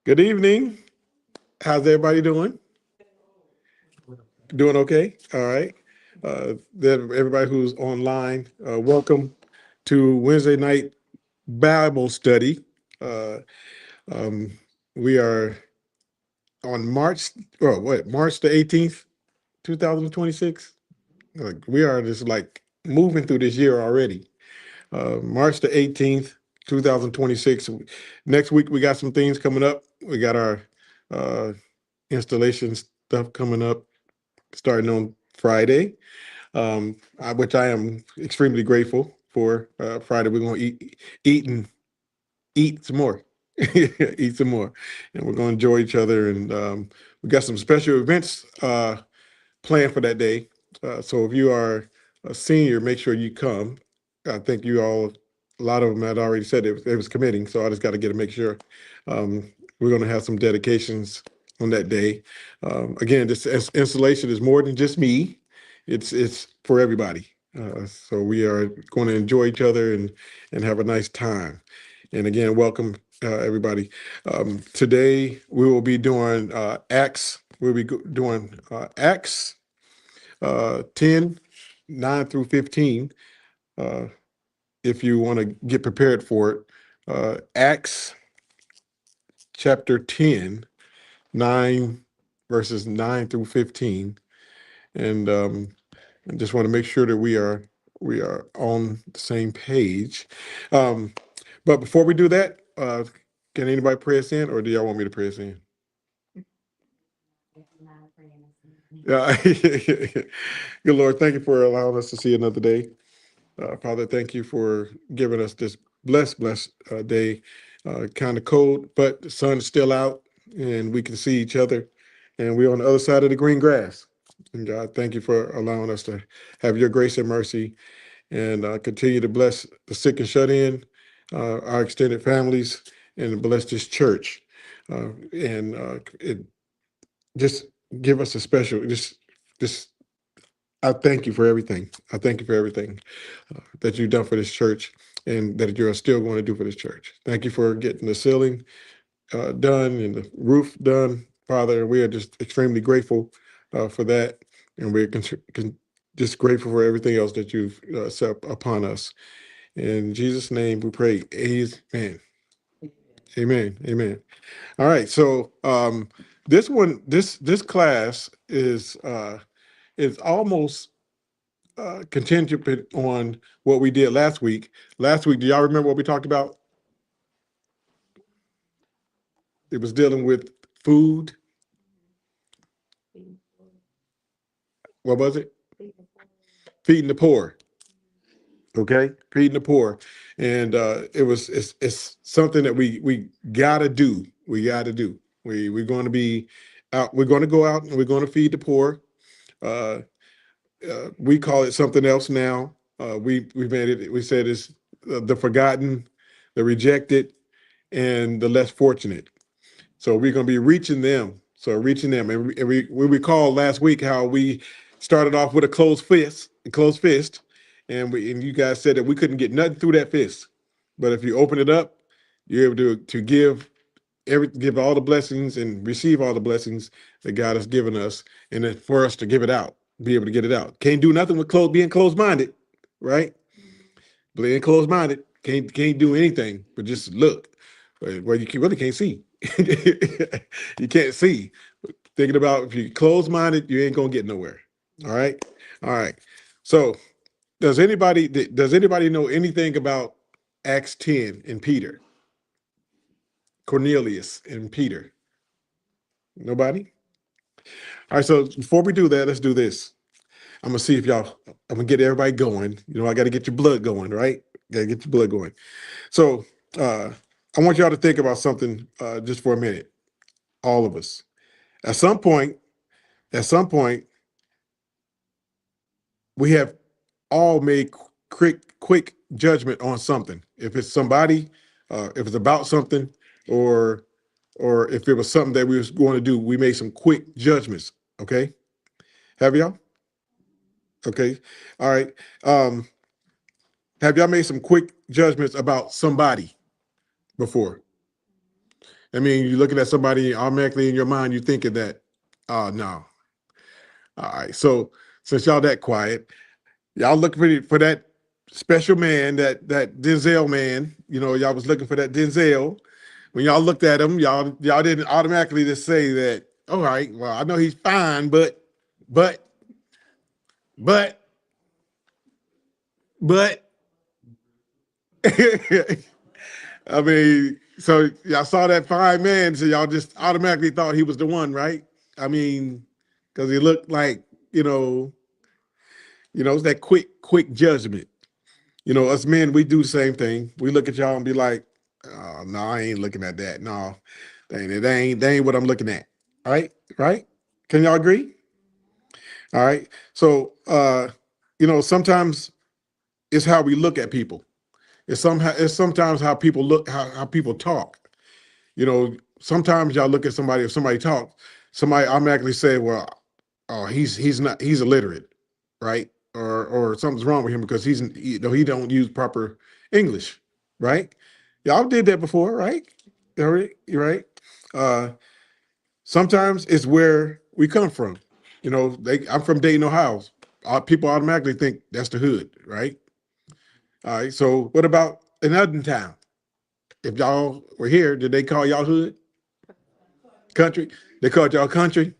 Good evening. How's everybody doing? Doing okay? All right. Everybody who's online, welcome to Wednesday night Bible study. Uh, um, we are on March the 18th, 2026. Like, we are just like moving through this year already. March the 18th, 2026. Next week, we got some things coming up. We got our uh, installation stuff coming up starting on Friday, which I am extremely grateful for. Friday, we're going to and eat some more, eat some more, and we're going to enjoy each other. And we got some special events planned for that day. So if you are a senior, make sure you come. I think a lot of them had already said it was committing, so I just got to get to make sure. We're going to have some dedications on that day. Again, this installation is more than just me. It's for everybody. So we are going to enjoy each other and have a nice time. And again, welcome everybody. Today we will be doing Acts. We'll be doing Acts 10, 9 through 15. Uh, if you want to get prepared for it, Acts chapter 10, 9 verses 9 through 15. And I just want to make sure that we are on the same page. Um, but before we do that, can anybody pray us in, or do y'all want me to pray us in? Yeah. Good Lord, thank you for allowing us to see another day. Father, thank you for giving us this blessed day. Kind of cold, but the sun is still out and we can see each other. And we're on the other side of the green grass. And God, thank you for allowing us to have your grace and mercy and continue to bless the sick and shut in, our extended families, and bless this church. And it just give us a special, just I thank you for everything. I thank you for everything that you've done for this church and that you're still going to do for this church. Thank you for getting the ceiling done and the roof done, Father. We are just extremely grateful for that. And we're just grateful for everything else that you've set upon us. In Jesus' name we pray. Amen. Amen. Amen. All right. So this class is almost contingent on what we did last week. Last week, do y'all remember what we talked about? It was dealing with food. What was it? Feeding the poor. Okay, feeding the poor, and it's something that we gotta do. We gotta do. We're going to be out. We're going to go out and we're going to feed the poor. Uh, we call it something else now. We made it. We said it's the forgotten, the rejected, and the less fortunate. So we're going to be reaching them. So reaching them, and we recall last week how we started off with a closed fist, and you guys said that we couldn't get nothing through that fist, but if you open it up, you're able to give all the blessings and receive all the blessings that God has given us, and then for us to give it out, be able to get it out. Can't do nothing with being closed minded, right? Being closed minded can't do anything but just look. Well, really can't see. You can't see. Thinking about if you're closed minded, you ain't gonna get nowhere. All right, all right. So does anybody know anything about Acts 10 and Peter, Cornelius and Peter? Nobody. All right. So before we do that, let's do this. I'm gonna see if y'all. I'm gonna get everybody going. You know, I got to get your blood going, right? Got to get your blood going. So I want y'all to think about something just for a minute. All of us. At some point, at some point, we have all made quick judgment on something. If it's somebody, if it's about something, or or if it was something that we was going to do, we made some quick judgments. Okay, have y'all? Okay, all right. Um, have y'all made some quick judgments about somebody before? I mean, you're looking at somebody automatically in your mind, you're thinking that, oh no. All right. So since y'all that quiet, y'all looking for that special man, that Denzel man. Y'all was looking for that Denzel. When y'all looked at him, y'all didn't automatically just say that. All right, well, I know he's fine, but, but, but. I mean, so y'all saw that fine man, so y'all just automatically thought he was the one, right? I mean, because he looked like, it's that quick judgment. Us men, we do the same thing. We look at y'all and be like, oh, no, I ain't looking at that. No, that ain't what I'm looking at. All right, right? Can y'all agree? All right. So, sometimes it's how we look at people. It's sometimes how people look, how people talk. Sometimes y'all look at somebody, if somebody talks, somebody automatically say, well, oh, he's illiterate, right? Or something's wrong with him because he don't use proper English, right? Y'all did that before, right? All right, you're right. Uh, Sometimes it's where we come from. I'm from Dayton, Ohio. People automatically think that's the hood, right? All right. So what about in Uttingertown? If y'all were here, did they call y'all hood? Country? They called y'all country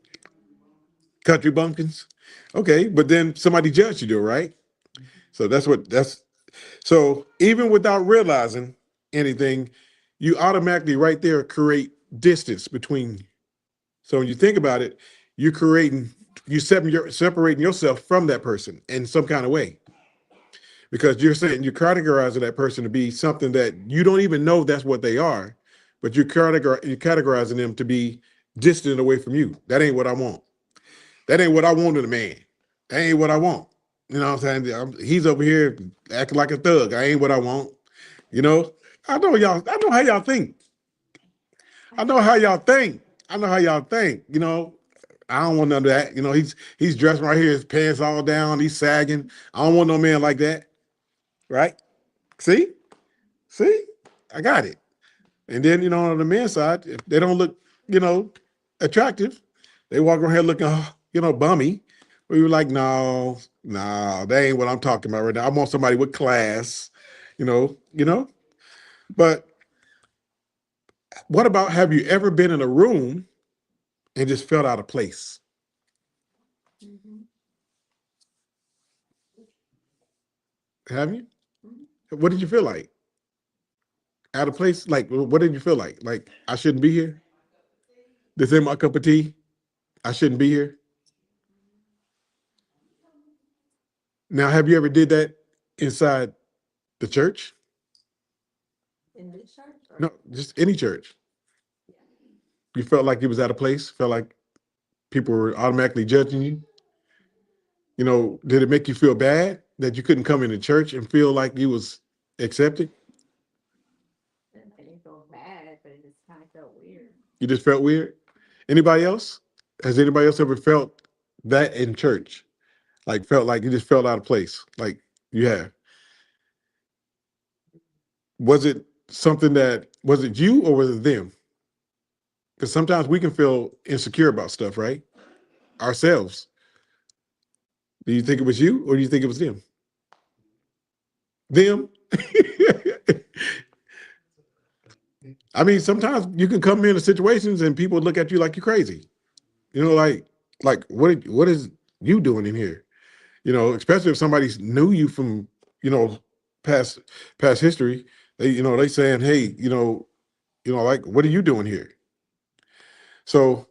bumpkins? Okay, but then somebody judged you, though, right? So so even without realizing anything, you automatically right there create distance between. So when you think about it, you're separating yourself from that person in some kind of way, because you're categorizing that person to be something that you don't even know that's what they are, but you're categorizing them to be distant away from you. That ain't what I want. That ain't what I want in a man. That ain't what I want. You know what I'm saying? He's over here acting like a thug. I ain't what I want. You know, I know y'all. I know how y'all think. I know how y'all think. I know how y'all think. I don't want none of that. He's dressed right here, his pants all down, he's sagging. I don't want no man like that. Right? See? See? I got it. And then, on the men's side, if they don't look, you know, attractive, they walk around here looking, bummy. We were like, no, no, that ain't what I'm talking about right now. I want somebody with class, you know. But what about, have you ever been in a room and just felt out of place? Have you? What did you feel like? Out of place? Like, what did you feel like? Like, I shouldn't be here? This ain't my cup of tea? I shouldn't be here? Now, have you ever did that inside the church? No, just any church. You felt like it was out of place, felt like people were automatically judging you. Did it make you feel bad that you couldn't come into church and feel like you was accepted? You just felt weird? Anybody else? Has anybody else ever felt that in church? Like, felt like you just felt out of place? Like, you have. Was it was it you or was it them? Because sometimes we can feel insecure about stuff, right? Ourselves. Do you think it was you or do you think it was them? Them? I mean, sometimes you can come into situations and people look at you like you're crazy. Like what is you doing in here? Especially if somebody knew you from, you know, past past history. They saying, hey, like, what are you doing here? So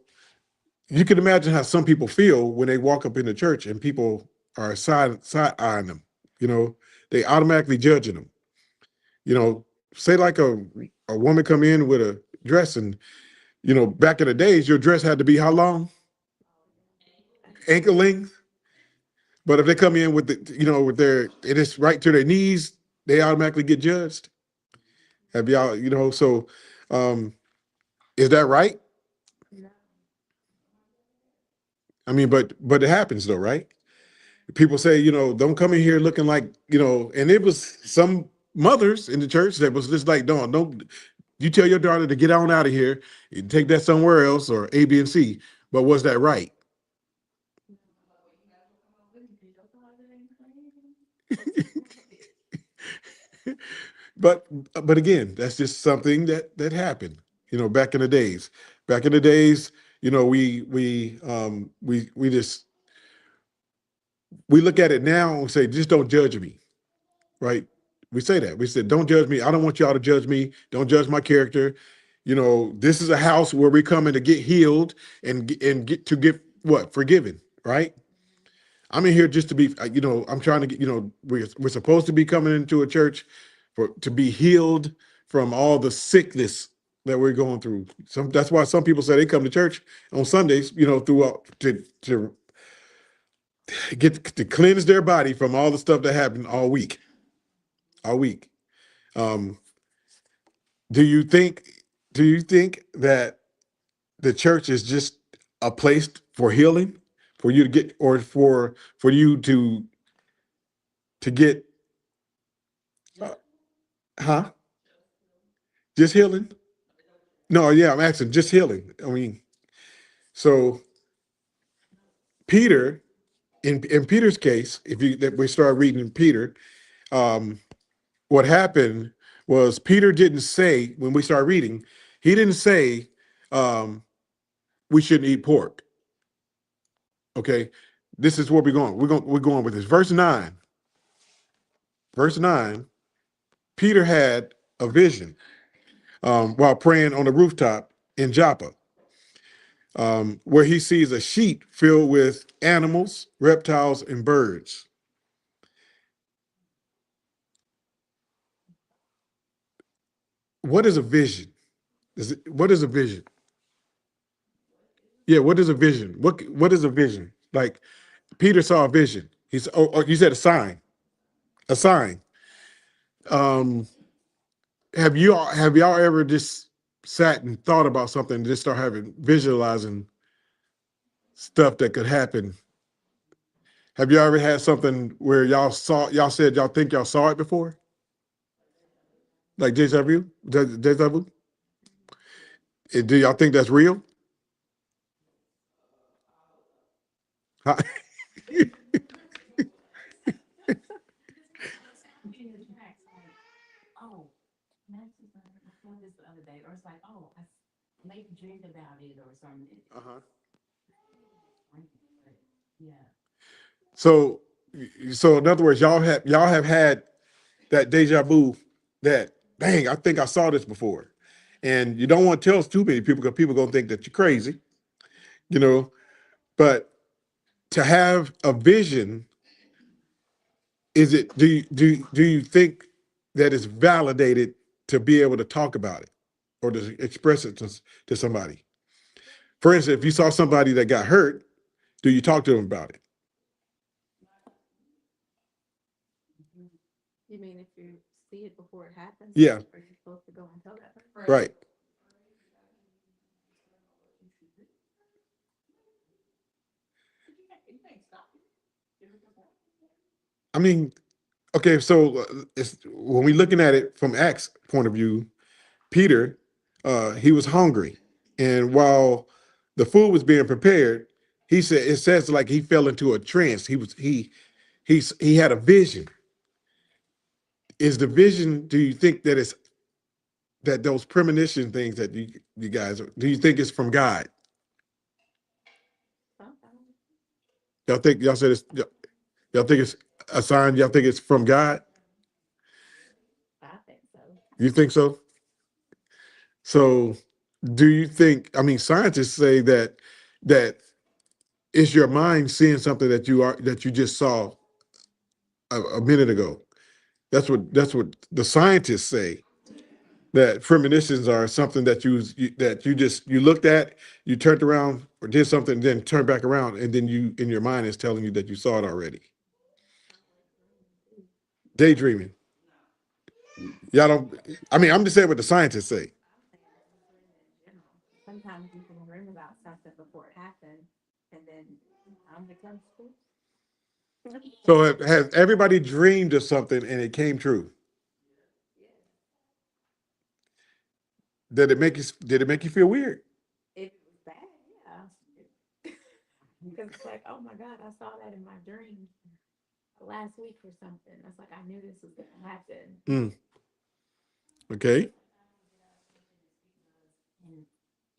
you can imagine how some people feel when they walk up in the church and people are side eyeing them. They automatically judging them. Say like a woman come in with a dress, and back in the days, your dress had to be how long? Ankle length. But if they come in with it is right to their knees, they automatically get judged. Have y'all, so um, is that right? I mean, but it happens though, right? People say, don't come in here looking like, and it was some mothers in the church that was just like, don't. You tell your daughter to get on out of here and take that somewhere else or A, B, and C. But was that right? But but again, that's just something that happened. Back in the days. Back in the days, we just we look at it now and say, just don't judge me, right? We say that. We said, don't judge me. I don't want y'all to judge me. Don't judge my character. This is a house where we're coming to get healed and get to get what? Forgiven, right? I'm in here just to be, I'm trying to get, we're supposed to be coming into a church to be healed from all the sickness that we're going through. That's why some people say they come to church on Sundays, throughout to get to cleanse their body from all the stuff that happened all week. All week. Um, do you think that the church is just a place for healing, for you to get, or for you to get, uh, huh? Just healing? No, yeah, I'm asking just healing. I mean, so Peter, in Peter's case, if you that we start reading Peter, um, what happened was Peter didn't say when we start reading, he didn't say um, we shouldn't eat pork. Okay, this is where we're going. We're going with this. Verse 9. Verse 9. Peter had a vision while praying on the rooftop in Joppa, where he sees a sheet filled with animals, reptiles, and birds. What is a vision? What is a vision? Yeah, what is a vision? What is a vision? Like Peter saw a vision. Oh, you said a sign. A sign. Um, have y'all ever just sat and thought about something and just start having visualizing stuff that could happen? Have y'all ever had something where y'all said y'all think y'all saw it before? Like deja vu? Deja vu? Do y'all think that's real? Huh? Uh-huh. So, so in other words, y'all have had that deja vu that, dang, I think I saw this before, and you don't want to tell too many people because people gonna think that you're crazy, you know. But to have a vision, is it? Do you think that it's validated to be able to talk about it or to express it to somebody? For instance, if you saw somebody that got hurt, do you talk to them about it? Yeah, right. I mean, okay, so it's when we looking at it from Acts point of view, Peter, he was hungry, and while the food was being prepared, it says like he fell into a trance. He had a vision. Is the vision? Do you think that it's that those premonition things that you guys do you think it's from God? Y'all said y'all think it's a sign? Y'all think it's from God? You think so? So, do you think? I mean, scientists say that it's your mind seeing something that you just saw a minute ago. That's what the scientists say. That premonitions are something that you looked at, you turned around or did something, then turned back around, and then you in your mind is telling you that you saw it already. Daydreaming. Y'all don't. I mean, I'm just saying what the scientists say. So has everybody dreamed of something and it came true? Did it make you feel weird? It was bad, yeah. Because it's like, oh my God, I saw that in my dream last week or something. It's like I knew this was gonna happen. Mm, okay. In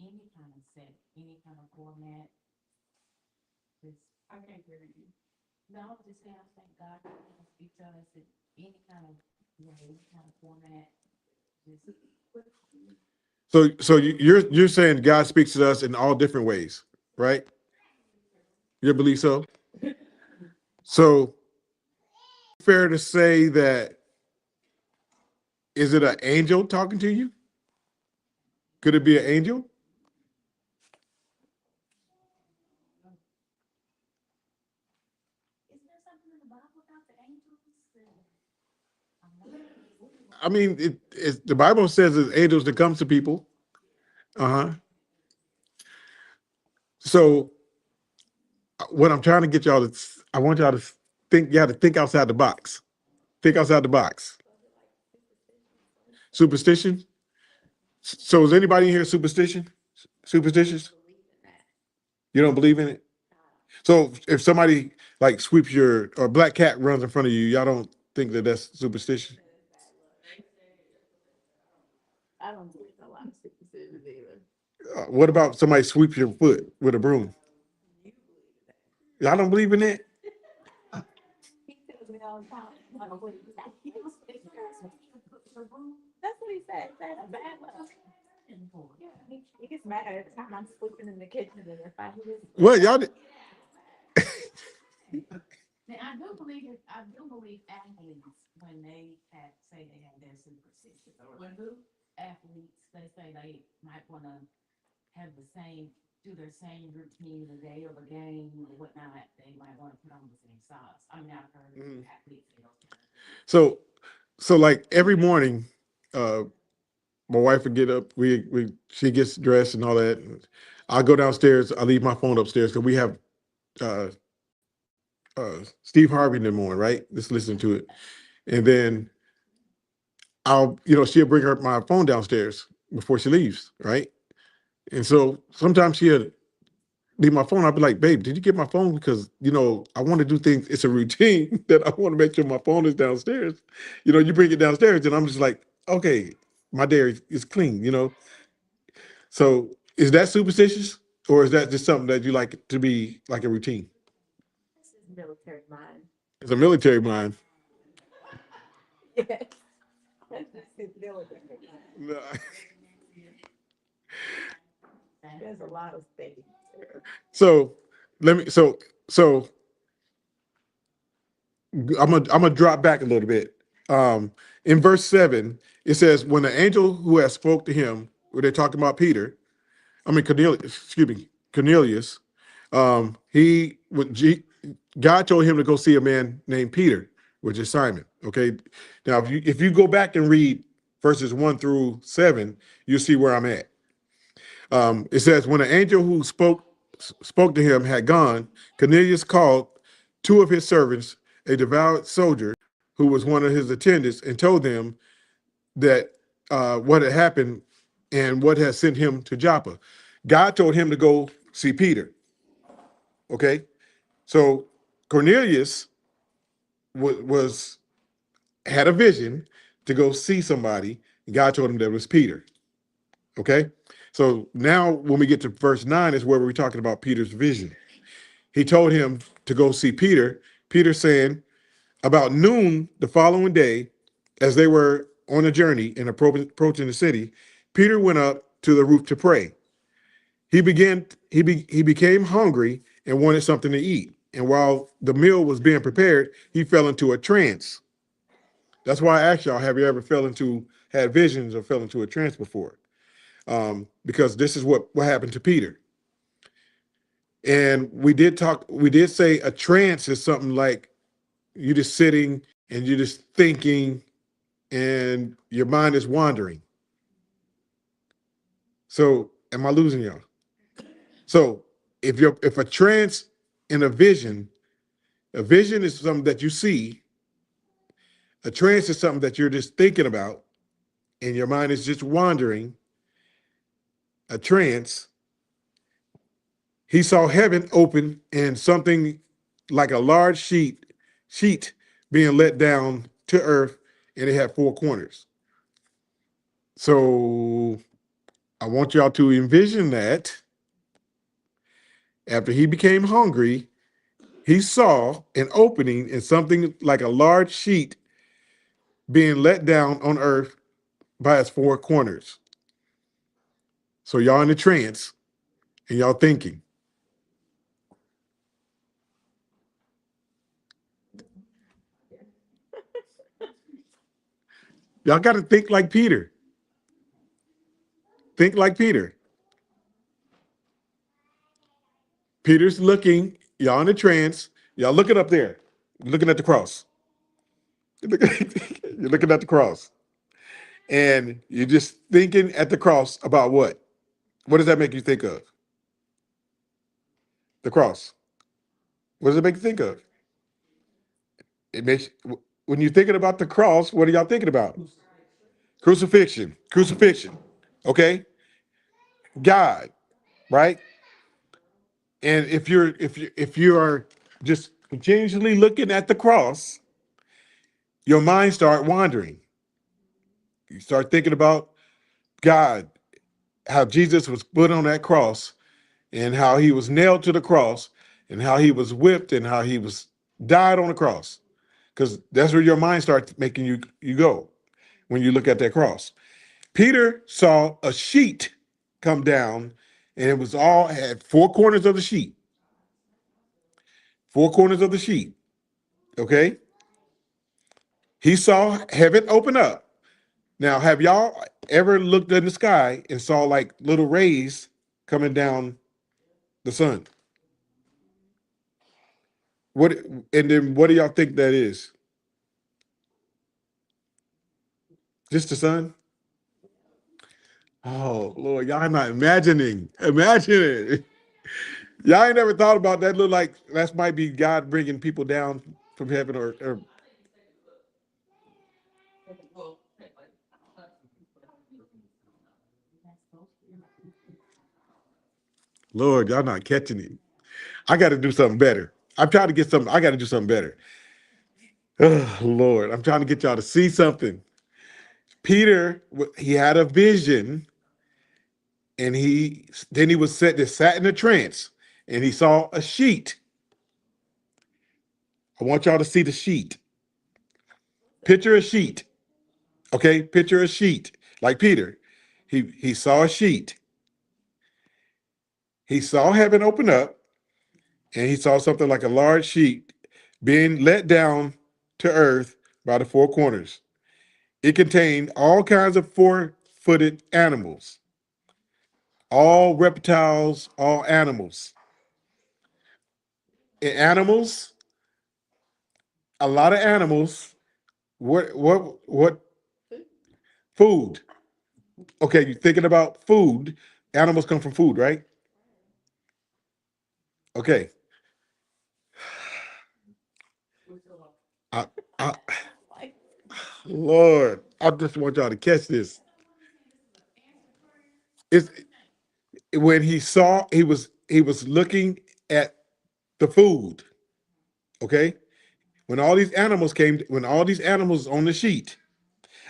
any kind of set, any kind of format, just I can't hear you. No, just saying, I thank God for speak to us in any kind of way, any kind of format. Just So you're saying God speaks to us in all different ways, right? You believe so? So fair to say that is it an angel talking to you? Could it be an angel? is there something in the Bible about the angels? I mean, the Bible says it's angels that comes to people. Uh huh. So what I'm trying to get y'all to, I want y'all to think. You have to think outside the box. Think outside the box. Superstition. So is anybody in here superstitious? You don't believe in it? So if somebody like sweeps your or a black cat runs in front of you, y'all don't think that that's superstition? I don't believe in a lot of superstitions either. What about somebody sweeps your foot with a broom? You believe in that. Y'all don't believe in it? He tells me all the time. I don't believe in that. That's what he said. That's bad luck. Yeah, he gets mad every time I'm sleeping in the kitchen and if I hear his What y'all? now, I do believe athletes when they have say they have their superstitions or when who athletes they say they might want to have the same do their same routine the day of a game or whatnot. They might want to put on the same socks. I mean, I've heard athletes say those kind of things. So so like every morning, uh, my wife would get up. We she gets dressed and all that. And I go downstairs. I leave my phone upstairs because we have uh, Steve Harvey in the morning, right? Just listening to it, and then she'll bring her my phone downstairs before she leaves, right? And so sometimes she'll leave my phone. I'll be like, babe, did you get my phone? Because I want to do things. It's a routine that I want to make sure my phone is downstairs. You bring it downstairs, and I'm just like, okay, my day is clean. So is that superstitious, or is that just something that you like to be like a routine? This is military mind. It's a military mind. Yes. That's his military mind. No. There's a lot of things. So let me. So I'm gonna drop back a little bit. In verse 7, it says, "When the angel who had spoke to him, where they're talking about Peter, I mean Cornelius, excuse me, Cornelius, he would God told him to go see a man named Peter, which is Simon. Okay, now if you go back and read verses 1 through 7, you'll see where I'm at. It says, when the angel who spoke to him had gone, Cornelius called two of his servants, a devout soldier who was one of his attendants, and told them that what had happened and what had sent him to Joppa. God told him to go see Peter. Okay, so Cornelius was had a vision to go see somebody. And God told him that it was Peter. Okay, so now when we get to verse 9 is where we're talking about Peter's vision. He told him to go see Peter. Peter saying, about noon the following day, as they were on a journey and approaching the city, Peter went up to the roof to pray. He became hungry and wanted something to eat. And while the meal was being prepared, he fell into a trance. That's why I asked y'all, have you ever had visions or fell into a trance before? Because this is what happened to Peter. And we did say a trance is something like you just sitting and you're just thinking and your mind is wandering. So am I losing y'all? So if a trance and a vision is something that you see, a trance is something that you're just thinking about and your mind is just wandering, a trance, he saw heaven open and something like a large sheet being let down to earth, and it had four corners. So I want y'all to envision that after he became hungry, he saw an opening in something like a large sheet being let down on earth by its four corners. So y'all in a trance and y'all thinking. Y'all got to think like Peter. Think like Peter. Peter's looking, y'all in a trance, y'all looking up there, looking at the cross. You're looking at the cross. And you're just thinking at the cross about what? What does that make you think of? The cross. What does it make you think of? It makes when you're thinking about the cross, what are y'all thinking about? Crucifixion. Crucifixion. Okay? God, right? And if you are just continuously looking at the cross, your mind start wandering. You start thinking about God, how Jesus was put on that cross, and how he was nailed to the cross, and how he was whipped, and how he was died on the cross. Because that's where your mind starts making you go when you look at that cross. Peter saw a sheet come down, and it was all had four corners of the sheet. Four corners of the sheet. Okay. He saw heaven open up. Now, have y'all ever looked in the sky and saw like little rays coming down the sun? What and then what do y'all think that is? Just the sun? Oh Lord, y'all not imagining. Imagine it. Y'all ain't never thought about that. Look like that might be God bringing people down from heaven, or Lord, y'all not catching it. I got to do something better. I'm trying to get something. I got to do something better. Oh, Lord, I'm trying to get y'all to see something. Peter, he had a vision, and he was sat in a trance, and he saw a sheet. I want y'all to see the sheet. Picture a sheet. Okay, picture a sheet like Peter. He saw a sheet. He saw heaven open up, and he saw something like a large sheet being let down to earth by the four corners. It contained all kinds of four-footed animals, all reptiles, all animals. And animals, a lot of animals. What food? Okay, you're thinking about food. Animals come from food, right? Okay. I, I, Lord, I just want y'all to catch this. It's when he was looking at the food. Okay, when all these animals on the sheet.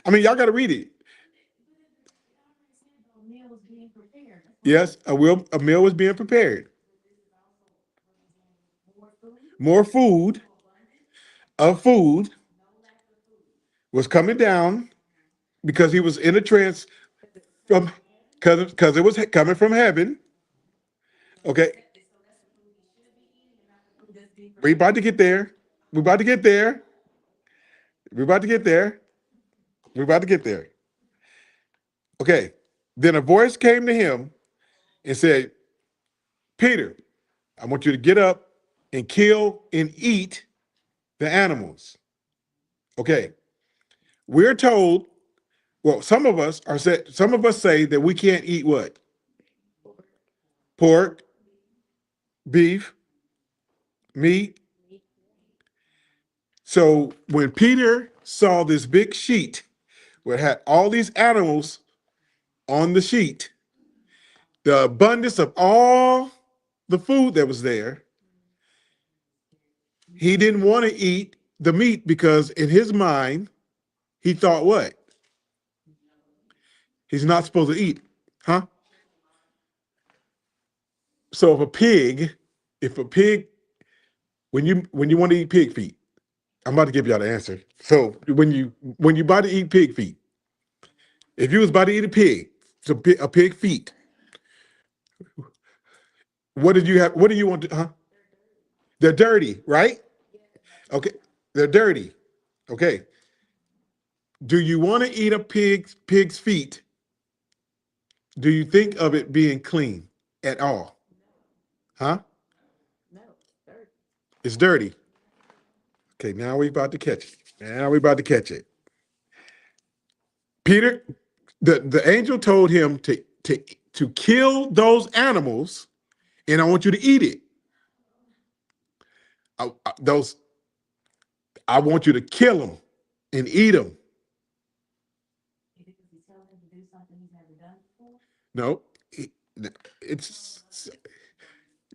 I mean, y'all got to read it. Yes, a meal was being prepared. More food of food was coming down because he was in a trance from because it was coming from heaven. Okay, we about to get there. We about to get there. We about to get there. We about to get there. Okay. Then a voice came to him and said, Peter, I want you to get up and kill and eat the animals. Okay. We're told, well, some of us say that we can't eat what? Pork, beef, meat. So when Peter saw this big sheet where it had all these animals on the sheet, the abundance of all the food that was there, he didn't want to eat the meat because in his mind, he thought what? He's not supposed to eat, huh? So if a pig, when you want to eat pig feet, I'm about to give y'all the answer. So when you about to eat pig feet, if you was about to eat a pig, a pig feet, what did you have? What do you want to? Huh? They're dirty, right? Okay, they're dirty. Okay. Do you want to eat a pig's feet? Do you think of it being clean at all? Huh? No, third. It's dirty. Okay, now we about to catch it. Now we about to catch it. Peter, the angel told him to kill those animals, and I want you to eat it. Those I want you to kill them and eat them. Because he's telling him to do something he's never done before. No, it's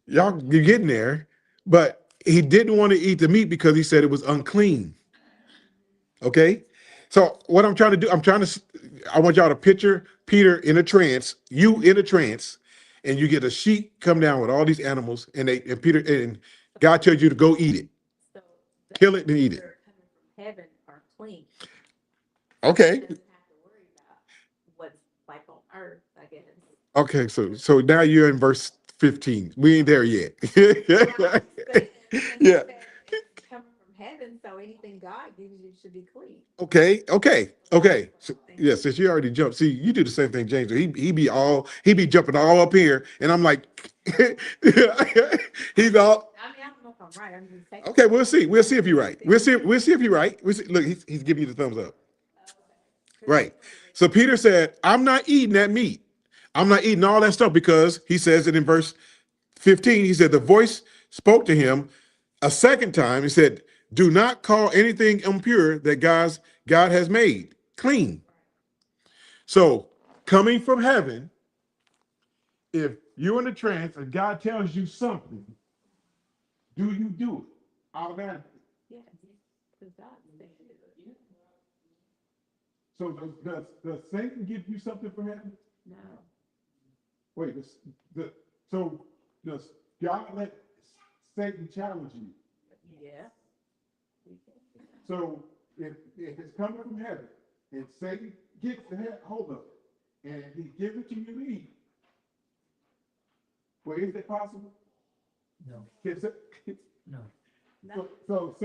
y'all. You're getting there, but he didn't want to eat the meat because he said it was unclean. Okay, so what I'm trying to do, I want y'all to picture Peter in a trance, you in a trance, and you get a sheet come down with all these animals, and Peter and God tells you to go eat it, So the kill it and eat it. they're coming from heaven are clean. Okay, He doesn't have to worry about what's like on earth, I guess. okay, so now you're in verse 15. We ain't there yet. Yeah. Coming from heaven, so anything God gives you should be clean. Okay. So, yeah, since you already jumped, see, you do the same thing, James. He be jumping all up here, and I'm like, he's all. I mean, I don't know if I'm right. I'm just saying. Okay, we'll see. We'll see if you're right. We'll see if you're right. Look, he's giving you the thumbs up. Right. So Peter said, I'm not eating that meat. I'm not eating all that stuff because he says it in verse 15. He said, the voice spoke to him a second time. He said, do not call anything impure that God has made clean. So coming from heaven, if you're in a trance and God tells you something, do you do it automatically? Yeah, because God said it. So does Satan give you something from heaven? No. Wait, so does God let Satan challenge you? Yeah. So if it's coming from heaven and Satan gets the hold of it and he gives it to you to eat, well, is it possible? No, No. no. So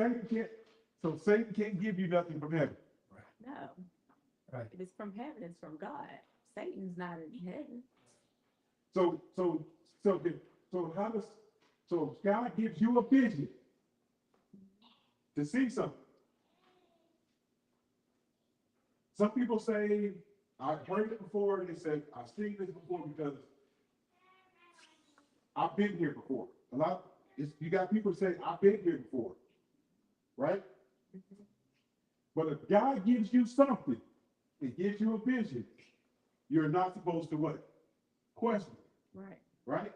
Satan can't give you nothing from heaven. No. Right. If it's from heaven, it's from God. Satan's not in heaven. So how does so God gives you a vision to see something? Some people say, I've heard it before, and they said, I've seen this before because I've been here before. You got people say, I've been here before, right? But if God gives you something, it gives you a vision, you're not supposed to what? Question. Right. Right?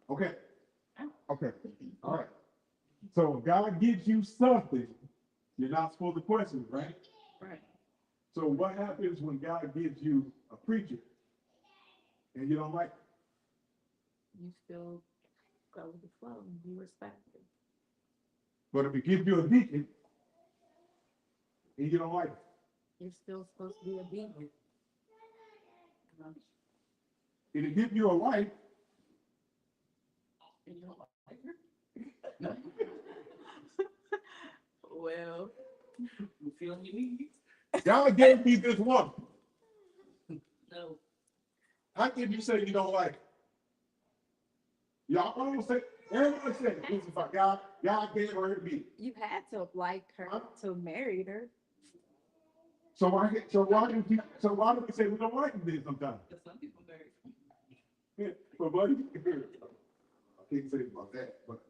Okay. Okay. All right. So if God gives you something, you're not supposed to question it, right? Right. So what happens when God gives you a preacher and you don't like it? You still go with the flow and be respectful. But if he gives you a deacon and you don't like it, You're still supposed to be obedient. and he gives you a wife, And you don't like her? Well, You feel your needs? God gave me this woman. no. How can you say you don't like it? Y'all always say, everyone say, this is about God gave her to me. You had to like her to marry her. So why do we say we don't like it sometimes? Because some people marry. Yeah, but buddy, I can't say about that. But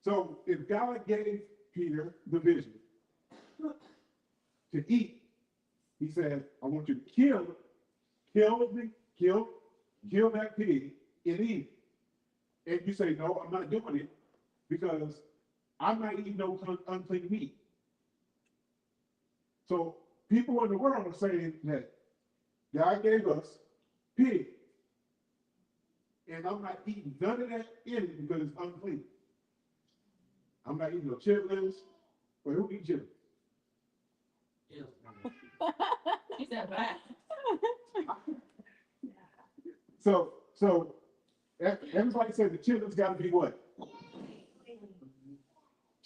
so if God gave Peter the vision to eat, he said, I want you to kill kill that pig and eat it. And you say, no, I'm not doing it because I'm not eating no unclean meat. So people in the world are saying that God gave us pig. And I'm not eating none of that in it because it's unclean. I'm not eating no chitlins. Well, who eat chitlins? Is that right? So everybody says the chitlins got to be what?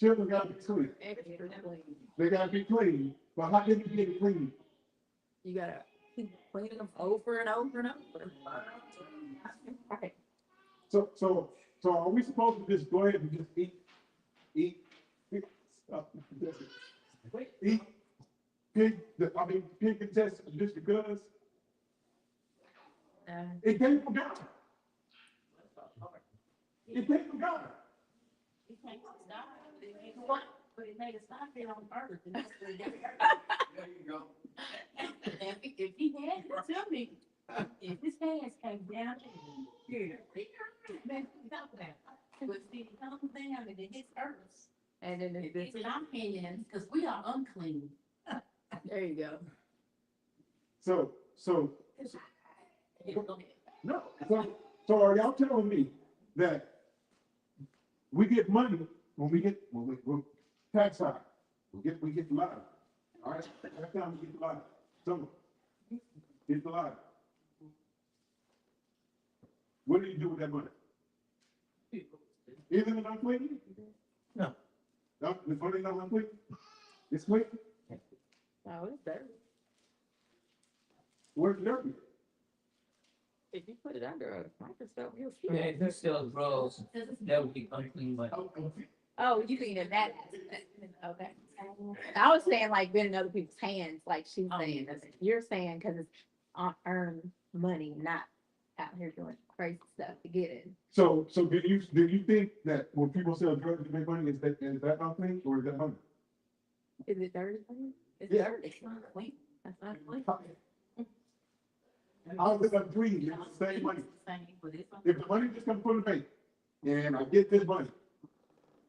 Chitlins got to be clean. They got to be clean. But how did you get it clean? You gotta keep cleaning them over and over and over. Right. So are we supposed to just go ahead and just eat stuff? Eat pig, pig intestines just because it came from God. It came from God. It makes us die. It makes us what? But it made us not here on earth. And that's where it is. There you go. And if he had to tell me, if his hands came down here, then stop that. But see, it comes down and it hits earth. And then it hits our hands, because we are unclean. There you go. So Yeah, go ahead. no. So are y'all telling me that we get money when we tax high? We get a lot. All right, that's time we get a lot. Some get a lot. What do you do with that money? Isn't it unclean? No. No, the money not unclean. It's clean. Oh, it's dirty. Where's the dirty? If you put it under a microscope, you'll see Yeah, it. if you sell drugs, that would be unclean money. Oh, you mean in that aspect? Okay. I was saying like being in other people's hands, like she's saying. You're saying because it's earned money, not out here doing crazy stuff to get it. So do you think that when people sell drugs to make money, is that unclean or is that money? Is it dirty? It's Yeah. dirty. It's not clean. That's not clean. How is it unclean? It's the same money. Same, but it's If the money just comes from the bank and I get this money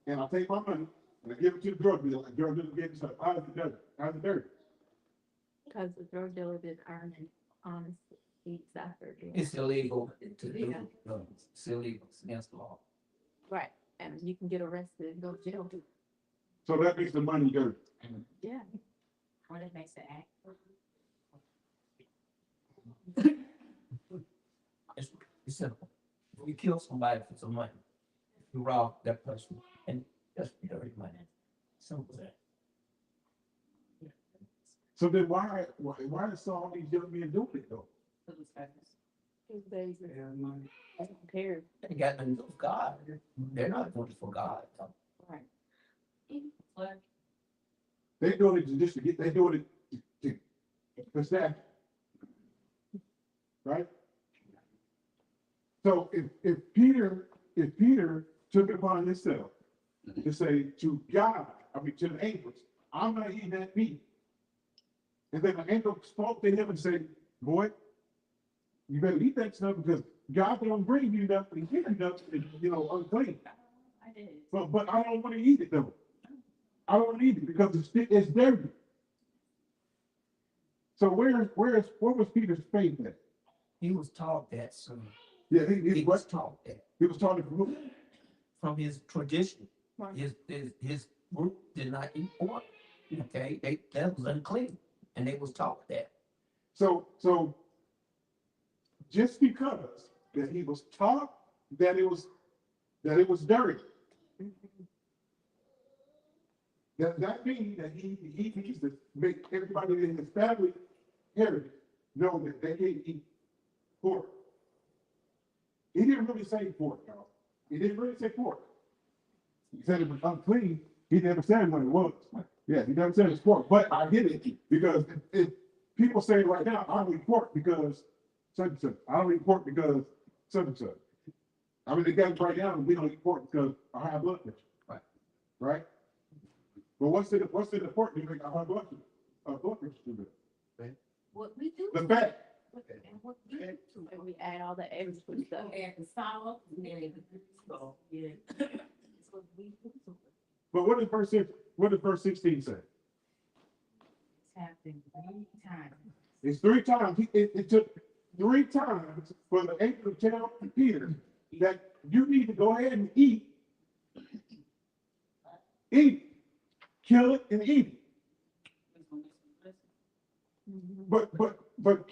and I take my money and I give it to the drug dealer, like drug dealer gave me something, how is it dirty? How is it dirty? because the drug dealer didn't earn an honest deeds after. It's illegal to do, it's illegal, it's against the law. Right, and you can get arrested and go to jail too. So that makes the money dirty. Yeah. Or that makes it act. It's simple. If you kill somebody for some money, you rob that person, and that's dirty money. Simple as that. So then why is all these young men doing it though? They don't care. They got nothing to do with God. They're not doing it for God. Right. But They doing it just to get, they doing it to staff. Right? So if Peter took it upon himself to say to God, to the angels, I'm not eating that meat. And then the angel spoke to him and said, boy, you better eat that stuff because God don't bring you nothing, and give you nothing, unclean. I did. But I don't want to eat it though. I don't want to eat it because it's dirty. So where was Peter's faith at? He was taught that, son. Yeah, He was taught that he was taught it from who? from his tradition. Right. His group did not eat pork. Okay, that was unclean, and they was taught that. So just because that he was taught that it was dirty, that means that he needs to make everybody in his family heritage know that they can't eat pork. He didn't really say pork, y'all. He didn't really say pork. He said it was unclean. He never said what it was. Yeah, he never said it's pork. But I get it because if people say right now, I don't eat pork because such and such. I don't eat pork because such and such. I mean, they got it right now, and we don't eat pork because I have blood pressure. Right. Right? But what's in the pork to make our high blood pressure? Blood pressure too big? What we do. The fat. And we add all the extra stuff. Add the salt, and then so, yeah. So we put to it. But what did verse 16 say? It's happened 3 times. It's 3 times. It took 3 times for the angel to tell Peter that you need to go ahead and eat, kill it and eat it. But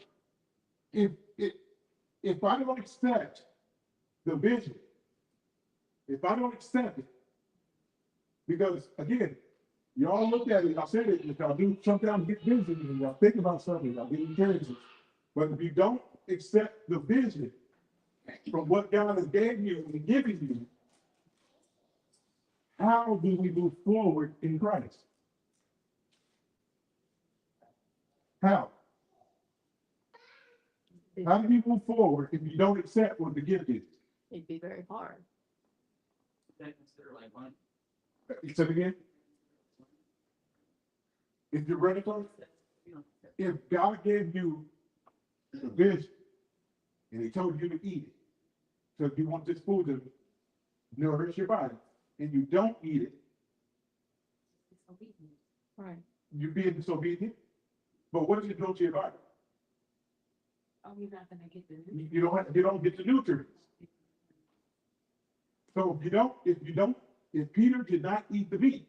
if I don't accept the vision, if I don't accept it, because again, y'all look at it, I said it, if y'all do sometimes get visions and y'all think about something, y'all get encouraged. But if you don't accept the vision from what God has gave you and given you, how do we move forward in Christ? How? How do you move forward if you don't accept what the gift is? It'd be very hard. They consider like one. You said it again? If you're ready for it, if God gave you the vision and he told you to eat it, so if you want this food to nourish your body and you don't eat it, Disobedient. Right. you're being disobedient. But what does it do to your body? Oh, you're not gonna get the. You don't get the nutrients. So if Peter did not eat the meat,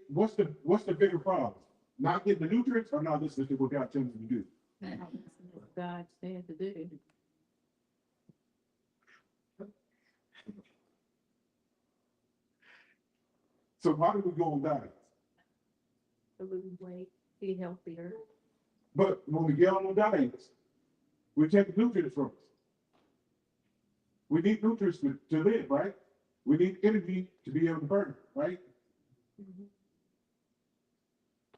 what's the bigger problem? Not getting the nutrients or not listening to what God tells you to do? Not listening to what God said to do. So why do we go on diets? To lose weight, be healthier. But when we get on diets, we take nutrients from us. We need nutrients to live, right? We need energy to be able to burn, right?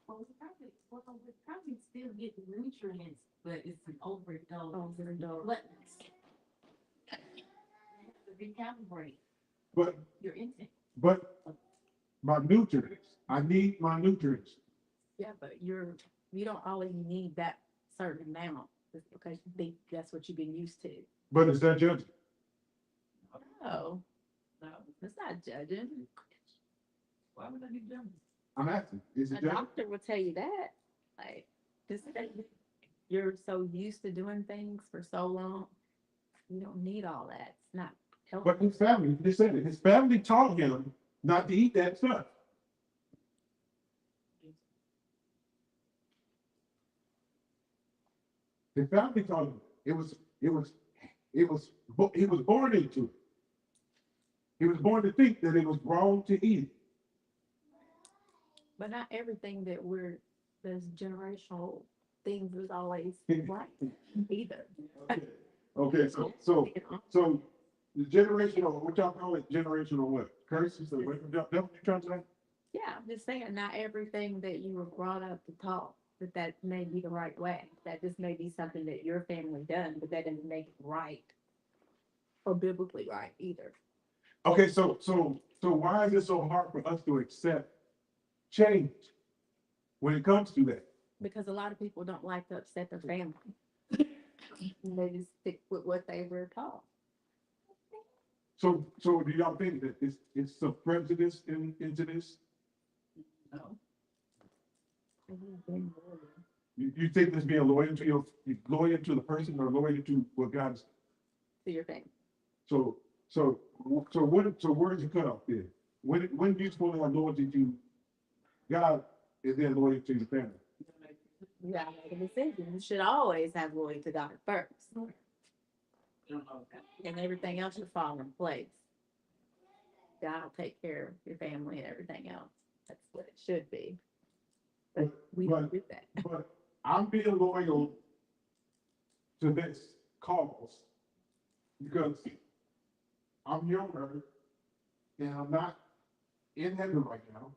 Well, we probably still get the nutrients, but it's an overdose. Overdose. To recalibrate But your intake. my nutrients, I need my nutrients. Yeah, but you don't always need that certain amount just because you think that's what you've been used to. But is that judging? No, it's not judging. Why would I be done? I'm asking. Is A it judging? doctor will tell you that. Like, just that you're so used to doing things for so long, you don't need all that. It's not healthy. But his family, they said it. His family taught him not to eat that stuff. His family taught him. He was born into it. He was born to think that it was wrong to eat it. But not everything there's generational things is always right either. Okay, so the generational, what y'all call it, generational what? Curses? Or what you trying to say? Yeah, I'm just saying, not everything that you were brought up to talk, that may be the right way. That just may be something that your family done, but that doesn't make it right or biblically right either. Okay, so why is it so hard for us to accept change when it comes to that? Because a lot of people don't like to upset their family. And they just stick with what they were taught. So do y'all think that it's some prejudice into this? No. You think this being loyal to the person or loyal to what God's? To your family. So where does it cut off there? When do you supposed to have loyalty to God and then loyalty to the family? You gotta make a decision. You should always have loyalty to God first. And everything else should fall in place. God will take care of your family and everything else. That's what it should be. But we don't do that. But I'm being loyal to this cause because I'm younger and I'm not in heaven right now.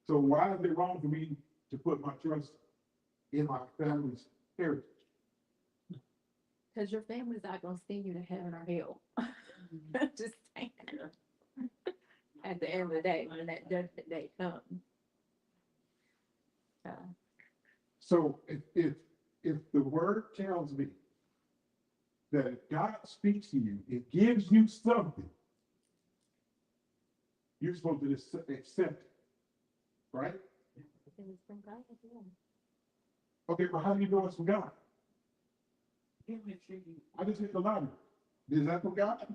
So why is it wrong for me to put my trust in my family's heritage? Because your family's not gonna send you to heaven or hell. Just saying. At the end of the day, when that judgment day comes. So if the word tells me that if God speaks to you, it gives you something, you're supposed to just accept it, right? Okay, but how do you know it's from God? I just hit the lottery. Is that from God?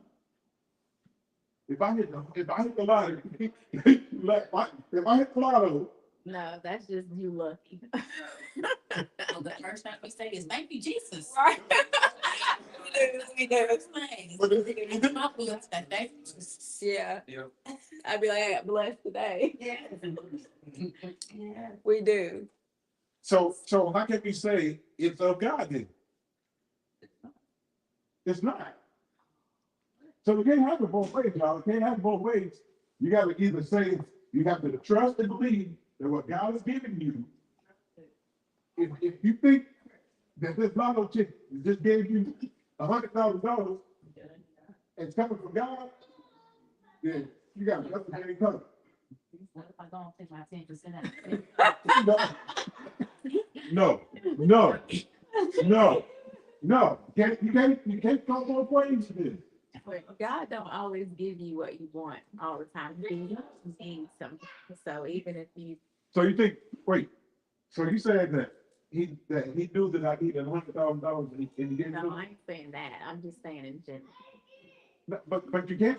If I hit the lottery, if I hit the lotto, No, that's just you lucky. So the first thing we say is, thank you, Jesus. Right. We do. It's my blood, thank you, Jesus. Yeah. Yep. I'd be like, I got blessed today. Yeah. Yeah. We do. so how can we say it's of God then? It's not. So we can't have it both ways, y'all. We can't have it both ways. You got to either say, you have to trust and believe that what God has given you, if you think that this lotto chick just gave you $100,000 and it's coming from God, then you got nothing coming. What if I go and take my 10% out? No, no, no, no. You can't come both ways for this. But God don't always give you what you want all the time. He needs something. So even if you So you think, wait, so you said that he knew that I needed $100,000 and he didn't no, do I it? ain't saying that. I'm just saying in general. But you can't,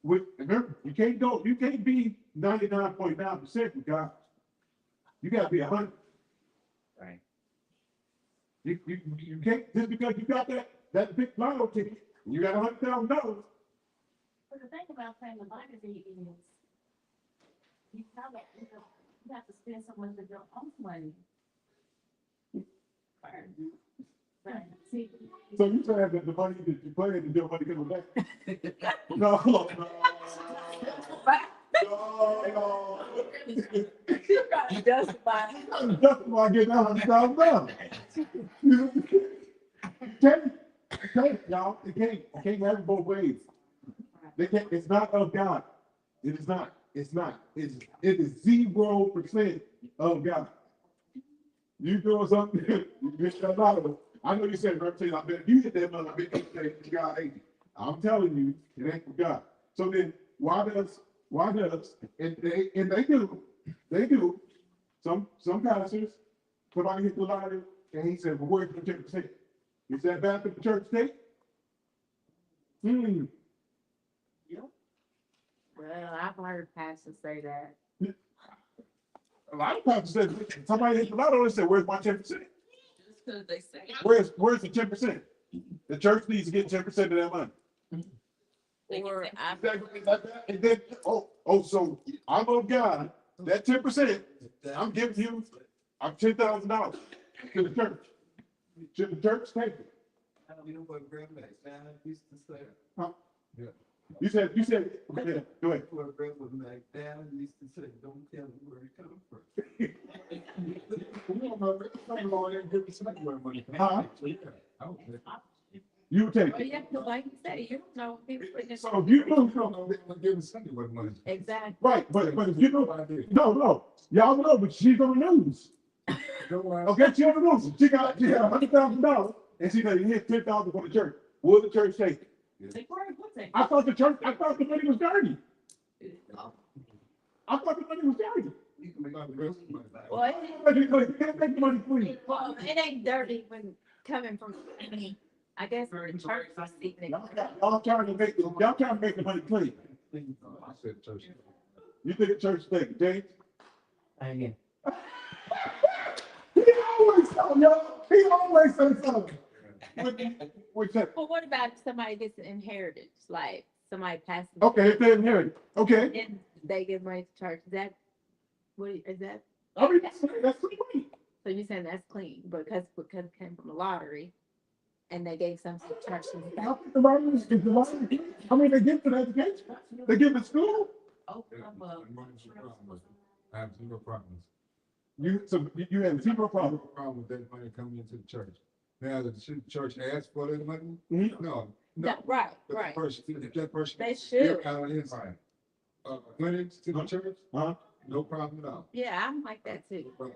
remember, you can't be 99.9% with God. You gotta be 100. Right. You can't, just because you got that big lotto ticket, you got $100,000. But the thing about playing the lottery is, you have to spend so much of your own money. Right. See, So you saying that the money that you playing is your money coming back? No, no, no. Justify. That's why I get $100,000. Y'all, it can't have it both ways. They can't, it's not of God. It is not. It's not. It is 0% of God. You doing something, you missed that lotto. I know you said, reputation, I bet you hit that money, I bet you say God ain't it. I'm telling you, it ain't for God. So then why does, and they do, some pastors, somebody hit the lottery, and he said, well, where's the 10%? Is that bad for the church state? Well, I've heard pastors say that. A lot of pastors said, somebody hit the lottery and said, where's my 10%? just because they say it. Where's the 10%? The church needs to get 10% of that money. Or I, Exactly like that. And then, so I'm of God, that 10%, I'm giving you, I'm $10,000 to the church. Should the church take it? Huh? You said, go ahead. Huh? You take well, it. yeah, because like you said, you don't know what people are just. So if you know, Exactly. right, but if you know, no, y'all know, but she's on the news. Okay, she on the news. She got $100,000 and she said, here's 10,000 for the church. Will the church take it? They probably would take it. I thought the money was dirty. I thought the money was dirty. Well, You can't make the money clean. well, it ain't dirty when coming from, I mean, I guess the church receiving it. Y'all trying to make the money clean. You think the church take it, James? Again. He always says something. What's that? Well, what about if somebody gets an inheritance, like somebody passes? Okay, if they inherit, okay. And they give money to church, is that, what is that? I mean, that's clean. So you're saying that's clean because it came from the lottery and they gave some to the church. I think the lottery is clean. I mean, they give it education. They give it school. Open up a. I have zero problems. You have zero problem. Problem with that money coming into the church. Now, the church asks for that money? Mhm. No. Right, But right. if that person. They should. Out of his clinics to the church, Huh? no problem at all. Yeah, I'm like that too. But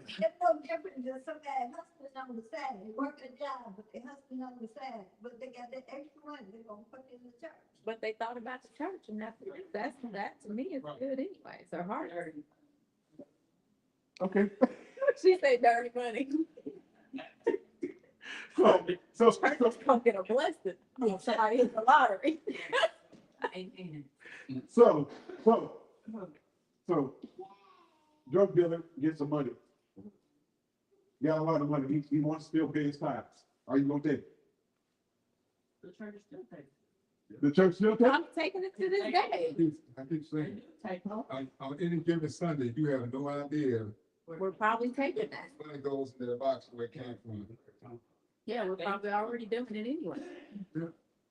It's no different than somebody husband on the side, they work a job, but they husband on the side, but they got that extra money, they're gonna put in the church. But they thought about the church and that to me is good anyway. It's her heart. Okay. She said dirty money. So, Church is gonna get a blessing. Oh, somebody hit the lottery. so, drug dealer gets some money. Got a lot of money. He wants to still pay his tithes. Are you gonna take it? The church is still taking. The church still take it? I'm taking it to this day. I keep saying, Take home. on any given Sunday, you have no idea We're probably taking that. when it goes into the box where it came from. Yeah, we're probably already doing it anyway.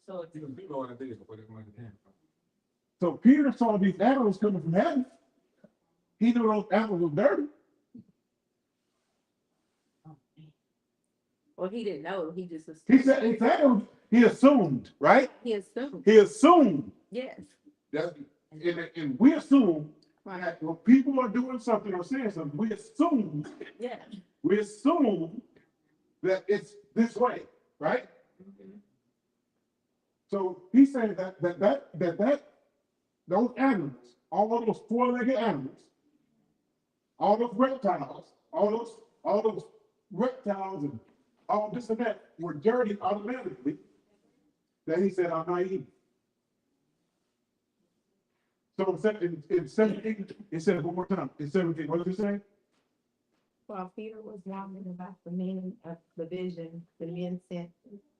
So if You you, have no idea where the money came from. So Peter saw these animals coming from heaven. He knew those animals were dirty. Well, he didn't know. He just He assumed. said, he assumed, right? He assumed. He assumed. Yes. That's, and we assume Right. that when people are doing something or saying something, we assume Yeah. that it's this way, right? So he said that those animals, all of those four-legged animals, all those reptiles, all those reptiles and all this and that were dirty automatically. That he said, I'm not eating. So in 17, it said one more time. In 17, what did it say? While Peter was wondering about the meaning of the vision, the men sent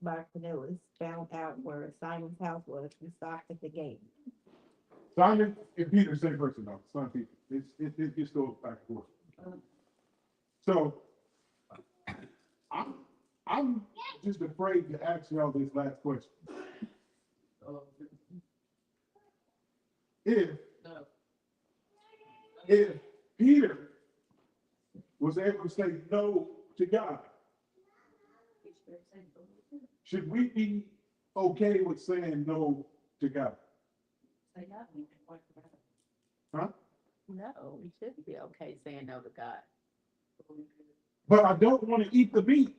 by Cornelius found out where Simon's house was and stopped at the gate. Simon and Peter, same person though. Son Peter. It just goes back and forth. So I'm just afraid to ask y'all this last question. If Peter was able to say no to God, should we be okay with saying no to God? Huh? No, we shouldn't be okay saying no to God. But I don't want to eat the meat.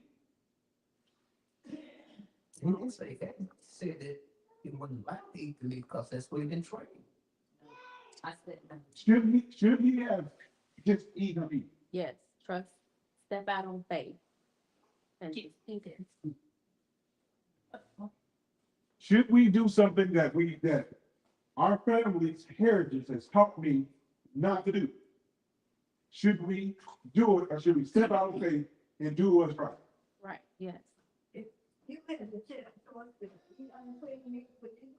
he didn't say that. He said that he wouldn't like to eat the meat because that's what he been trained. I said, no. Should he have just eaten meat? Yes, trust, step out on faith. And just eat it. Should we do something that our family's heritage has taught me not to do? Should we do it or should we step out on faith and do what's right? Right, yes. You had the chance to work with, you unclean meat, but you know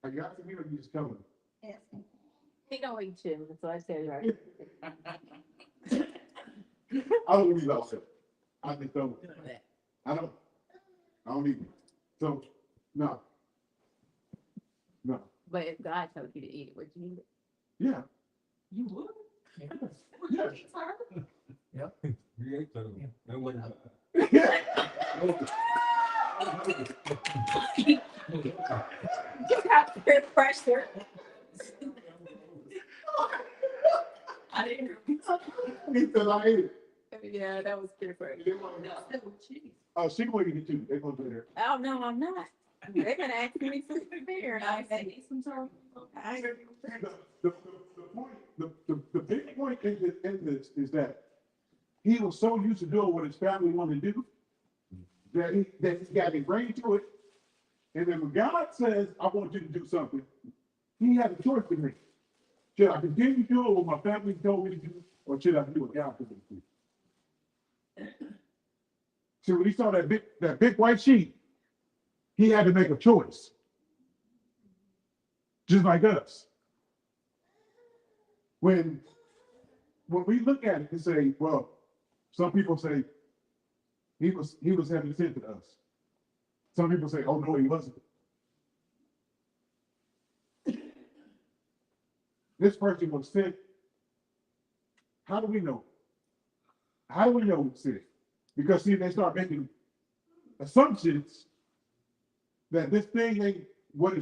Are you asking me or you just telling me? it, asking. He don't eat chicken, so I tell you right. I don't eat all that. I just don't. I don't eat it. So, no. No. But if God told you to eat it, would you eat it? Yeah. You would? Yeah. Yep. You ain't telling me. That wasn't- Yeah. You got peer pressure. I didn't. He said I ate it. Yeah, that was peer pressure. Oh, she gonna eat it too. They gonna do that. Oh, no, I'm not. They're gonna ask me for beer and I said, eat some turkey. I ain't gonna The point, the big point in this is that he was so used to doing what his family wanted to do that he got ingrained to it. And then when God says, I want you to do something, he had a choice to make. Should I continue doing what my family told me to do, or should I do what God told me to do? So when he saw that big white sheep, he had to make a choice. Just like us. When we look at it and say, well, some people say he was having sent to us. Some people say, oh no, he wasn't. This person was sent. How do we know? How do we know who's sent? Because see, they start making assumptions that this thing ain't what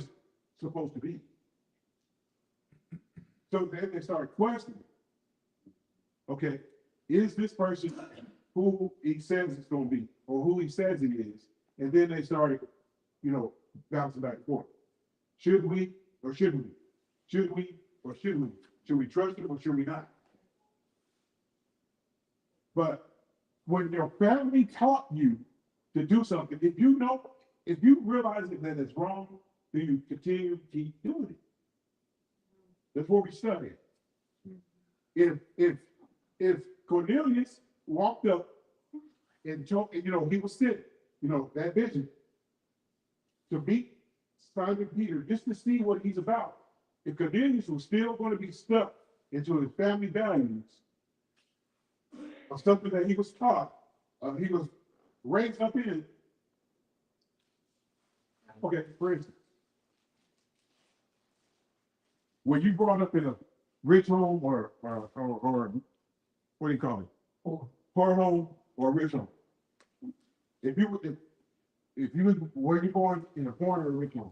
supposed to be. So then they start questioning, okay, is this person who he says it's gonna be, or who he says he is? And then they started, bouncing back and forth. Should we or shouldn't we? Should we or shouldn't we? Should we trust him or should we not? But when your family taught you to do something, if you realize that it's wrong, then you continue to keep doing it. That's what we studied. If Cornelius walked up and told, he was sent, that vision to meet Simon Peter just to see what he's about. If Cornelius was still going to be stuck into his family values or something that he was taught, he was raised up in. Okay, for instance, were you brought up in a rich home or what do you call it? Poor home or rich home? If you were you born in a poor or a rich home?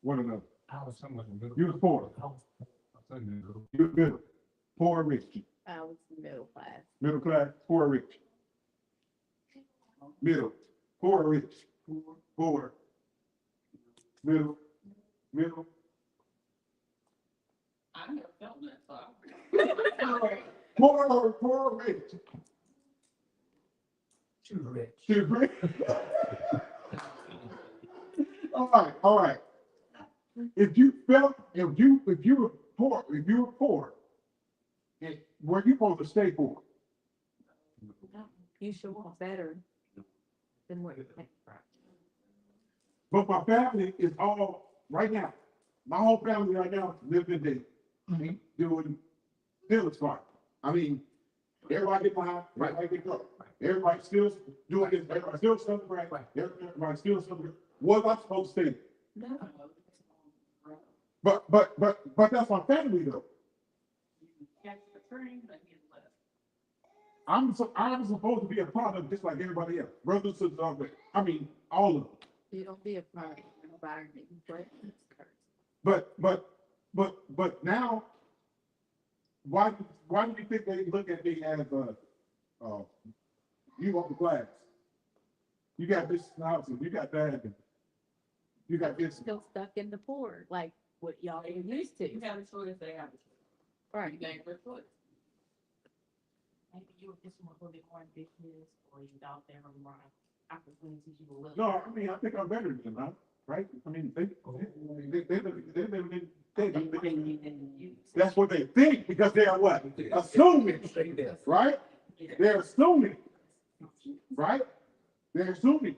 One or another. I was somewhere in the middle. You was poor. I was in the middle. You was middle. Poor or rich? I was middle class. Middle class, poor or rich? Middle. Poor or rich? Poor. Middle. Middle. I never felt that, so. Poor or rich? Too rich. Too rich. All right. If you were poor, and were you supposed to stay poor? You should want better than what you're paying for. But my family is all right now. My whole family right now living in Dayton, doing still fine. I mean, everybody get behind, everybody get close. Everybody still doing this, everybody still something right, everybody still something. Was I supposed to stay? No. But that's my family though. I'm supposed to be a part of just like everybody else, brothers, sisters, I mean, all of them. You don't be a part of the environment, But now, why do you think they look at me as you upper class? You got this house and you got that and you got this. still stuck in the poor, like what y'all are used to. You have a choice, they have a choice. Right. You make their choice. Maybe you were just a little bit more ambitious, or you thought there were more opportunities you were looking. No, I mean I think I'm better than them, right? I mean they that's what they think because they are what? Assuming, right? They're assuming, right? They're assuming,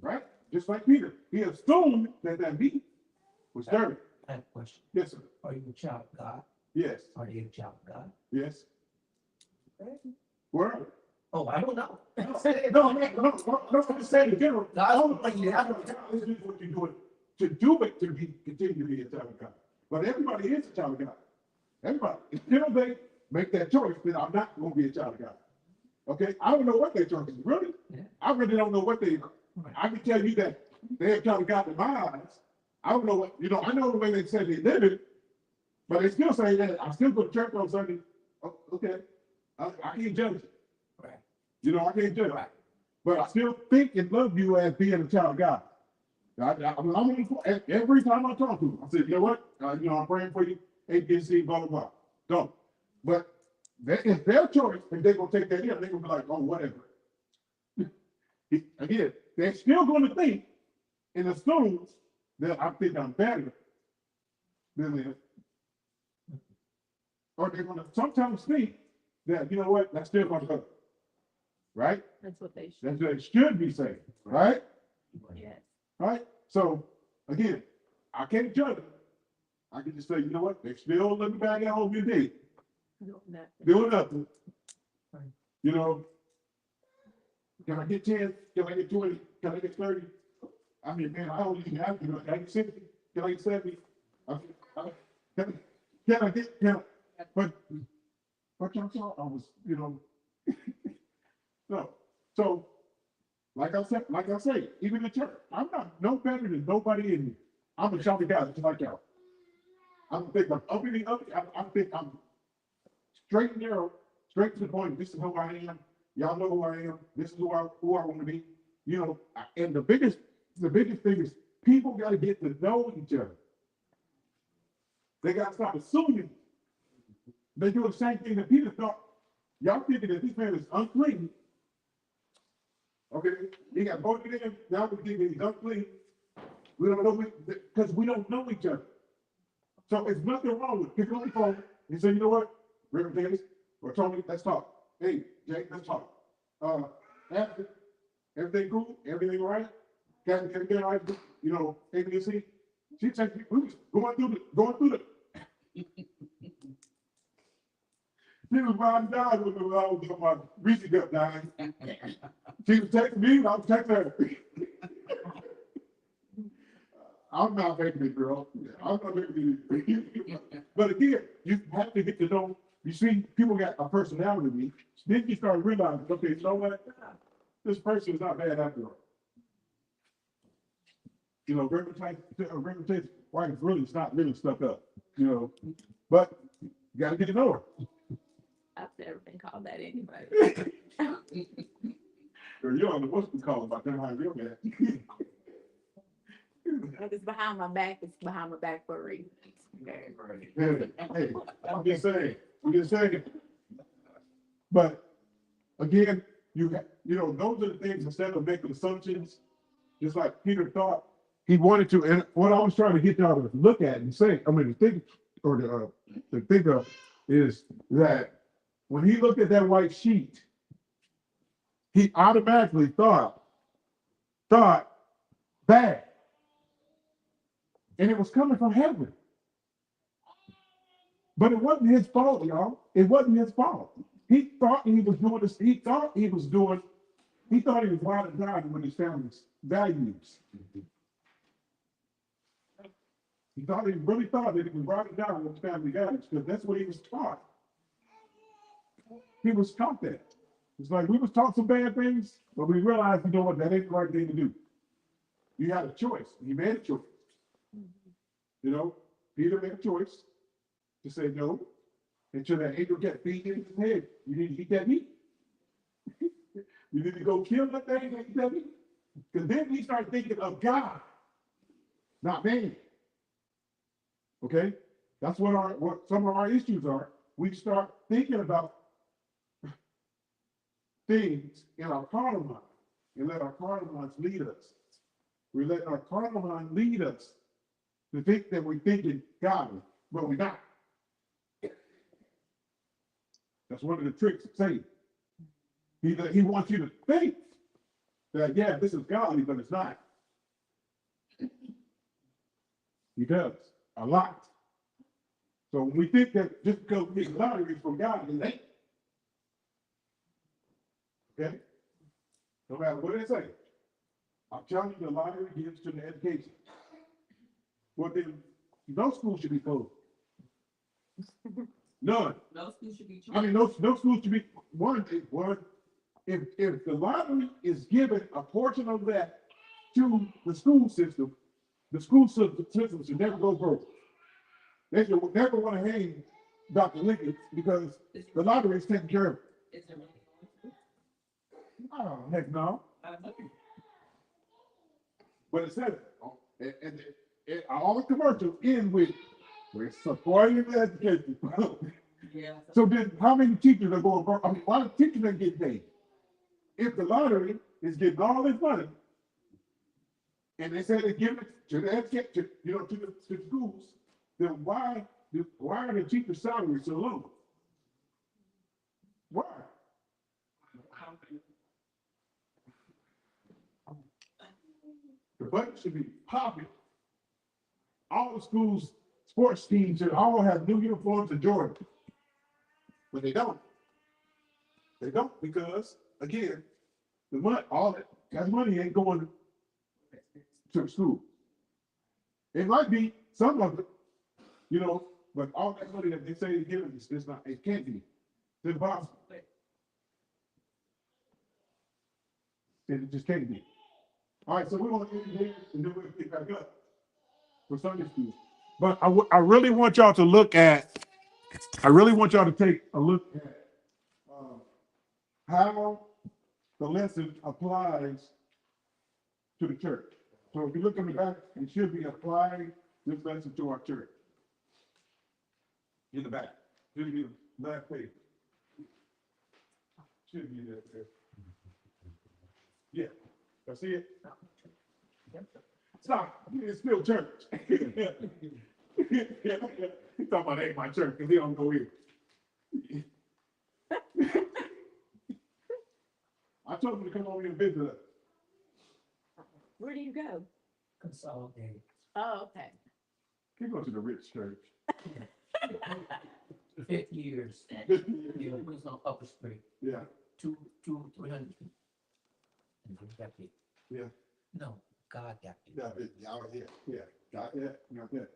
right? Just like Peter, he assumed that meat was dirty. I have a question. Yes, sir. Are you a child of God? Yes, Are you a child of God? yes. Where? Oh, I don't know. No, I'm just saying in general. I don't like you. I don't. This is what you're doing to do it to continue to be a child of God. But everybody is a child of God. Everybody. Until they make that choice, then I'm not going to be a child of God. Okay? I don't know what their choice is. Really? Yeah. I really don't know what they are. I can tell you that they're a child of God in my eyes. I don't know what, I know the way they said they live it, but they still say that I still go to church on Sunday. Oh, okay. I can't judge it. Right. I can't judge it. Right. But I still think and love you as being a child of God. Every time I talk to them, I said, you know what? I'm praying for you, ABC, blah, blah, blah. Don't. But it's their choice, and they're going to take that in. They're going to be like, oh, whatever. Again, they're still going to think and assume that I think I'm better than them. Or they're going to sometimes think that, you know what, that's still my brother. Right? That's what they should. That's what it should be saying. Right? Yes. Right? So, again, I can't judge them. I can just say, you know what, they're still living back at home today. Doing nothing. Can I get 10? Can I get 20? Can I get 30? I mean, man, I don't even have to. Can I get 60? Can I get 70? But y'all saw, I was, no. So, like I say, even the church, I'm not no better than nobody in here. I'm a shouty guy, just like y'all. I'm think I'm uppity, I think I'm straight and narrow, straight to the point. This is who I am. Y'all know who I am. This is who I want to be. You know, and the biggest thing is people got to get to know each other. They got to stop assuming. They do the same thing that Peter thought. Y'all thinking that this man is unclean. Okay, he got voted in. Now we think that he's unclean. We don't know because we don't know each other. So it's nothing wrong with picking up the phone and say, you know what, Reverend Davis or Tony, let's talk. Hey, Jake, let's talk. After, everything cool? Everything all right? Got everything all right? You know, ABC? She said, we was going through the. She was riding down with me when I was on my reaching up down. She was texting me, I was texting her. I'm not making it, girl. I'm not making it. But again, you have to get to know. You see, people got a personality. Then you start realizing, okay, you know what? This person is not bad after all. You know, Reverend Tate's wife really is not really stuck up. You know, but you got to get to know her. I've never been called that anybody. Girl, you don't know what's been called about them how real bad. If it's behind my back, it's behind my back for a reason. Hey, I'm just saying. But again, you know, those are the things instead of making assumptions, just like Peter thought he wanted to. And what I was trying to get y'all to look at and say, to think or to think of is that when he looked at that white sheet, he automatically thought bad. And it was coming from heaven. But it wasn't his fault, y'all. It wasn't his fault. He thought he was doing this. He thought he was writing down with his family's values. He really thought that he was writing down with his family values because that's what he was taught. He was taught that. It's like we was taught some bad things, but we realized, you know what, that ain't the right thing to do. You had a choice. You made a choice. You know, Peter made a choice to say no until that angel get beat in his head. You need to eat that meat. You need to go kill that thing and eat that meat. Because then we start thinking of God, not man. Okay? That's what some of our issues are. We start thinking about things in our carnal mind and let our carnal minds lead us. We let our carnal mind lead us to think that we're thinking godly, but we're not. That's one of the tricks of Satan. He wants you to think that, yeah, this is godly, but it's not. He does a lot. So when we think that just because we get lottery from God, it ain't. Okay? No matter what they say. I'm telling you, the lottery gives to the education. Well, then, no school should be closed. None. No school should be. No school should be one. If the lottery is given a portion of that to the school system should never go broke. They should never want to hang Dr. Lincoln because the lottery is taking care of it. Is there Oh, heck no. But it says, and all the commercials end with, we're supporting the education. Yeah. So then how many teachers are going broke? Why the teachers ain't getting paid? If the lottery is getting all this money, and they say they give it to the education, to the schools, then why are the teachers' salaries so low? Why? The budget should be popping. All the schools, sports teams should all have new uniforms and Jordan. But they don't. They don't because, again, the money, all that money ain't going to the school. It might be some of it, but all that money that they say they're giving is not, it can't be. It's impossible. It just can't be. All right, so we want to end here and then we'll pick back up. for Sunday school. But I really want y'all to look at, I really want y'all to take a look at how the lesson applies to the church. So if you look in the back, it should be applying this lesson to our church. In the back, should be the last page. Should be there. Yeah, I see it. Stop, it's still church. He talking about ain't my church, because he don't go here. I told him to come over here and visit us. Where do you go? Consolidate. Oh, okay. He goes to the rich church. 50 years. Yeah, it was on Upper Street, Yeah, 300 people. And they got people. yeah, No, God got people. yeah, got that.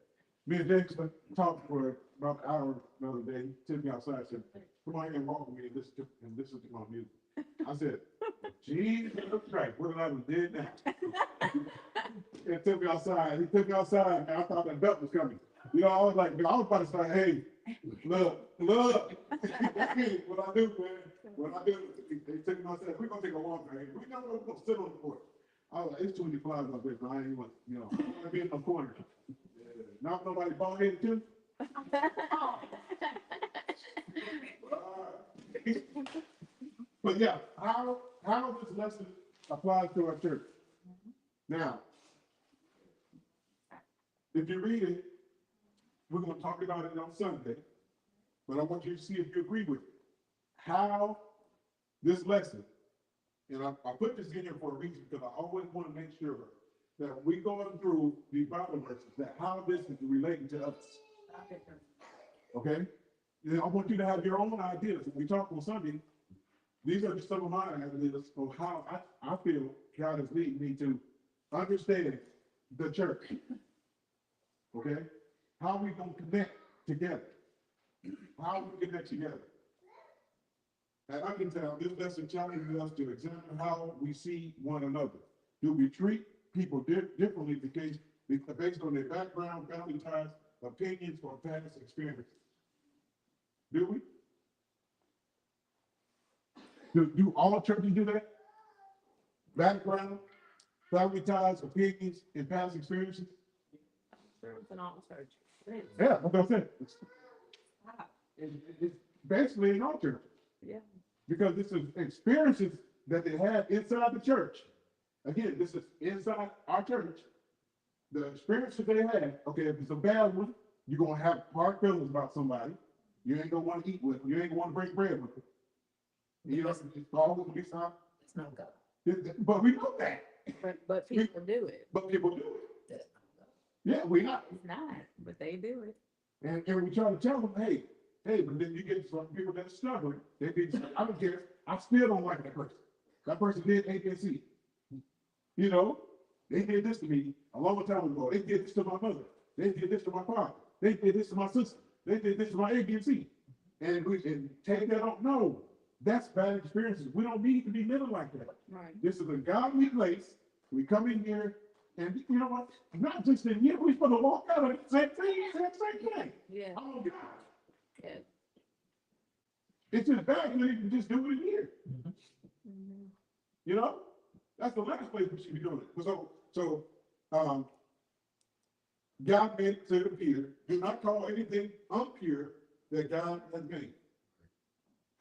Me and James talked for about an hour the other day. He took me outside and said, come on here and walk with me and listen to my music. I said, Jesus Christ, what I was did now. He took me outside. And I thought that belt was coming. You know, I was about to say, hey, look. What I do, man, they took me outside. We're going to take a walk, man. We're going to sit on the porch. I was like, it's too many flies out there, so I ain't want, I don't want to be in no corner. Yeah. Not nobody bald headed too. But yeah, how this lesson applies to our church. Now, if you read it, we're going to talk about it on Sunday, but I want you to see if you agree with it. How this lesson, and I put this in here for a reason, because I always want to make sure that we going through the Bible verses, that how this is relating to us. Okay? And I want you to have your own ideas. When we talk on Sunday, these are just some of my ideas of how I feel God is leading me to understand the church. Okay? How we going to connect together. How we connect together. At Uttingertown, this lesson challenges us to examine how we see one another. Do we treat people differently based on their background, family ties, opinions, or past experiences? Do we? Do all churches do that? Background, family ties, opinions, and past experiences? It's an all church. Yeah, that's what I said. It's basically in all churches. Yeah. Because this is experiences that they had inside the church. Again, this is inside our church. The experiences they had, okay, if it's a bad one, you're going to have hard feelings about somebody. You ain't going to want to eat with them. You ain't going to want to break bread with them. You know, it's always going to be something. It's not God. But we know that. But people do it. But people do it. That's Yeah, we not. It's not, but they do it. And we try to tell them, hey, but then you get some people that are struggling. They did, I don't care. I still don't like that person. That person did A, B, and C. You know, they did this to me a long time ago. They did this to my mother. They did this to my father. They did this to my sister. They did this to my A, B, and C. And we can take that on. No, that's bad experiences. We don't need to be living like that. Right. This is a godly place. We come in here, and you know what? Not just in here, we're supposed to walk out of the same thing. Yeah. Oh, God. Yeah. It's just bad when you can just do it in here. Mhm. You know? That's the last place we should be doing it. So, God made it to Peter, do not call anything impure that God has made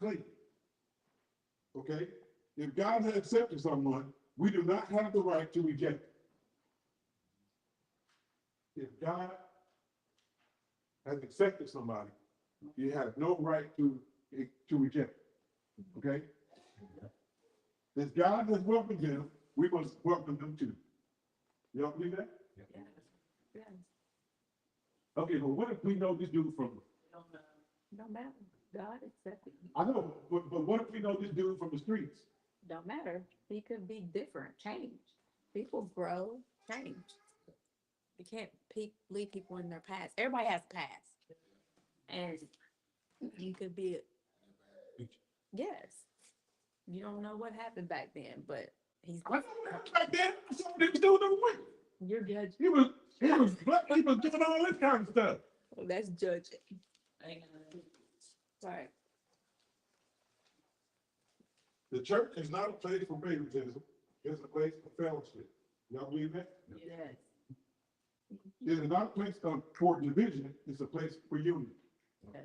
clean. Okay? If God has accepted someone, we do not have the right to reject it. If God has accepted somebody, you have no right to reject it. Okay? If God has welcomed them, we must welcome them too. Y'all believe that? Yes. Yes. Okay, but what if we know this dude from, Don't matter. God accepted you. I know, but what if we know this dude from the streets? Don't matter. He could be different. Change. People grow. Change. You can't leave people in their past. Everybody has a past. And you could be, yes. You don't know what happened back then, but he's I know back then, some of these dudes don't win. You're judging. He was doing all this kind of stuff. Well, that's judging. Right. The church is not a place for favoritism. It's a place for fellowship. Y'all believe that? Yes. It is not a place for division. It's a place for union. Yes.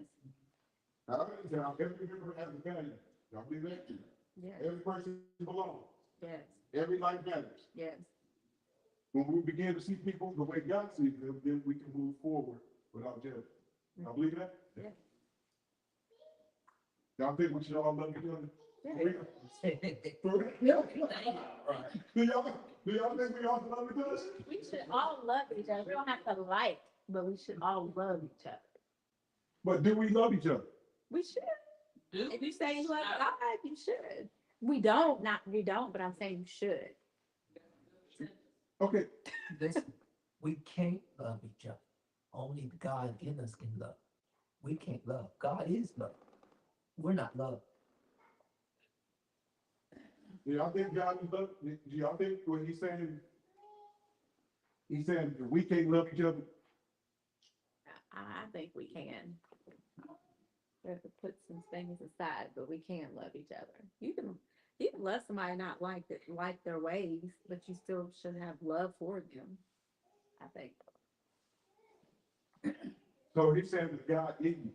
Now, every member has a value. Y'all believe that? Yes. Every person belongs. Yes. Every life matters. Yes. When we begin to see people the way God sees them, then we can move forward without judgment. Y'all believe that? Yeah. Y'all think we should all love each other? Yeah. For real? Do y'all think we all love each other? We should all love each other. We don't have to like, but we should all love each other. But do we love each other? We should. If you say you love God, you should. We don't, but I'm saying you should. Okay, Listen, we can't love each other. Only God in us can love. We can't love. God is love. We're not love. do y'all think God is love? Do y'all think what he's saying that we can't love each other? I think we can. We have to put some things aside, but we can love each other. You can love somebody not like their ways, but you still should have love for them. I think. So he's saying that God in you.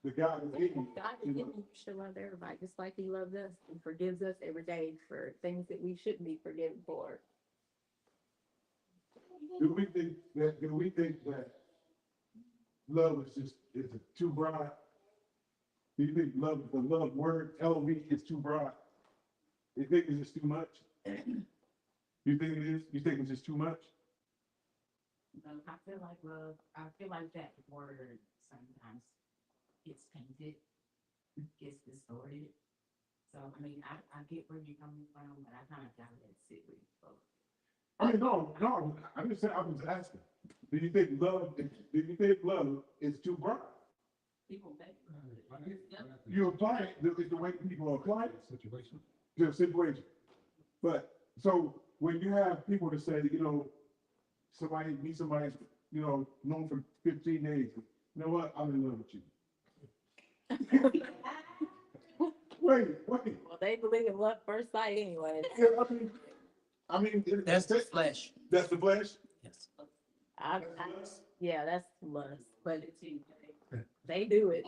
The God is in you. God is in you. You should love everybody just like he loves us and forgives us every day for things that we shouldn't be forgiven for. Do we think that love is too broad? Do you think the love word LV is too broad? You think it's just too much? You think it is? You think it's just too much? I feel like love, I feel like that word sometimes gets tainted, gets distorted. So, I mean, I get where you're coming from, but I kind of gotta let it sit with you. I mean, no, I'm just saying, I was asking. Do you think love is too broad? People make. You apply it, the way people apply it Situation. to a situation. But, so, when you have people to say, somebody, known for 15 days, you know what, I'm in love with you. Wait. Well, they believe in love first sight anyway. Yeah, That's the flesh. That's the flesh? Yes. Yeah, that's lust, but they do it.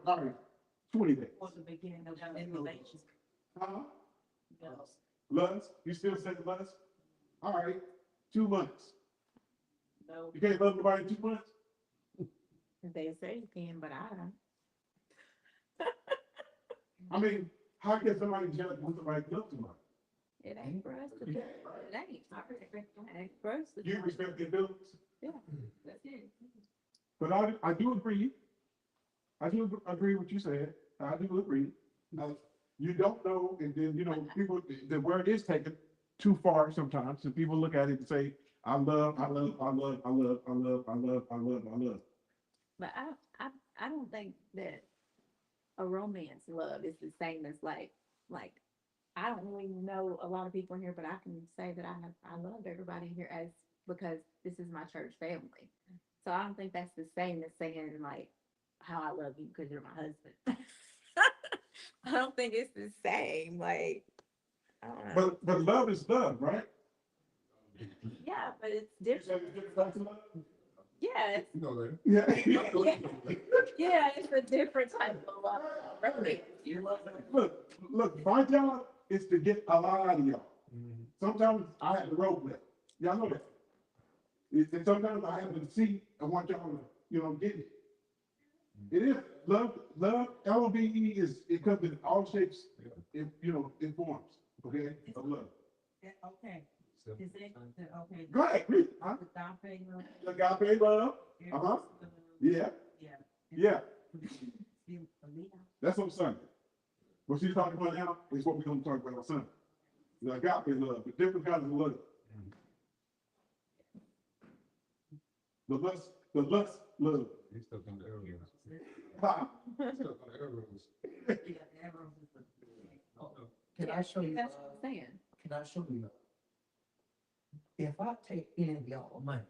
All right, 20 days. Was the beginning of that relationship. Huh? Yes. Lust? You still say lust? All right, 2 months. No. You can't love nobody in 2 months? They say you can, but I don't. I mean, how can somebody judge when somebody loves somebody? It ain't for us to do. It ain't. It ain't for us to You do. respect their feelings? Yeah, that's it. But I do agree. I do agree with what you said. I do agree. You don't know, and then, people, the word is taken too far sometimes, and people look at it and say, I love. But I don't think that a romance love is the same as like I don't really know a lot of people in here, but I can say that I love everybody here because this is my church family. So I don't think that's the same as saying like how I love you because you're my husband. I don't think it's the same. Like I don't know. But love is love, right? Yeah, but it's You different. said it's different types of love? Yeah, You know that. Yeah. yeah, it's a different type of love. Really. Look, my job is to get a lot out of y'all. Sometimes I have to roll with it. Y'all know that. And sometimes I have to see, I want y'all to, get it. It is love, LOVE it comes in all shapes, in forms, okay, of love. Okay. Is it, okay. Go ahead, read it, huh? Agape love. Agape love, uh-huh, yeah, yeah, that's on Sunday. What she's talking about now is what we're gonna talk about on Sunday. The agape love, the different kinds of love. The lust love. He's stuck on the arrows. Ha. He's stuck on the arrows. Can I show you? That's what I'm saying. Can I show you? if I take any of y'all money,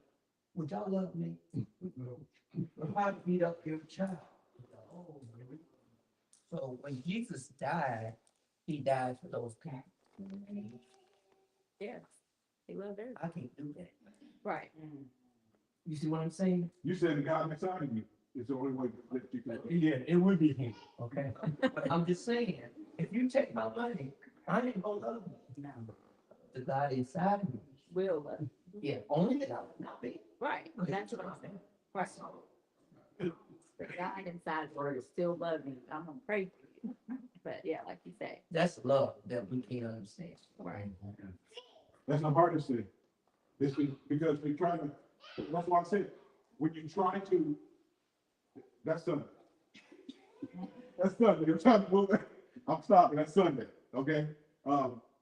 would y'all love me? If I beat up your child? Oh, really? So when Jesus died, he died for those people. Yeah. He loved her. I can't do that. Right. You see what I'm saying? You said the God inside of you is the only way that you can. Yeah, it would be him. Okay. But I'm just saying, if you take my money, I ain't gonna love you. No. The God inside of me. Will love. Yeah, only the God, not me. Right. That's what I'm saying. Right. The God inside of you still love you. I'm gonna pray for you. But yeah, like you say. That's love that we can't understand. Right. That's the hardest thing. Because we try to, that's why I said, when you try to, that's Sunday. That's Sunday. You're trying to move it. I'm stopping. That's Sunday. Okay?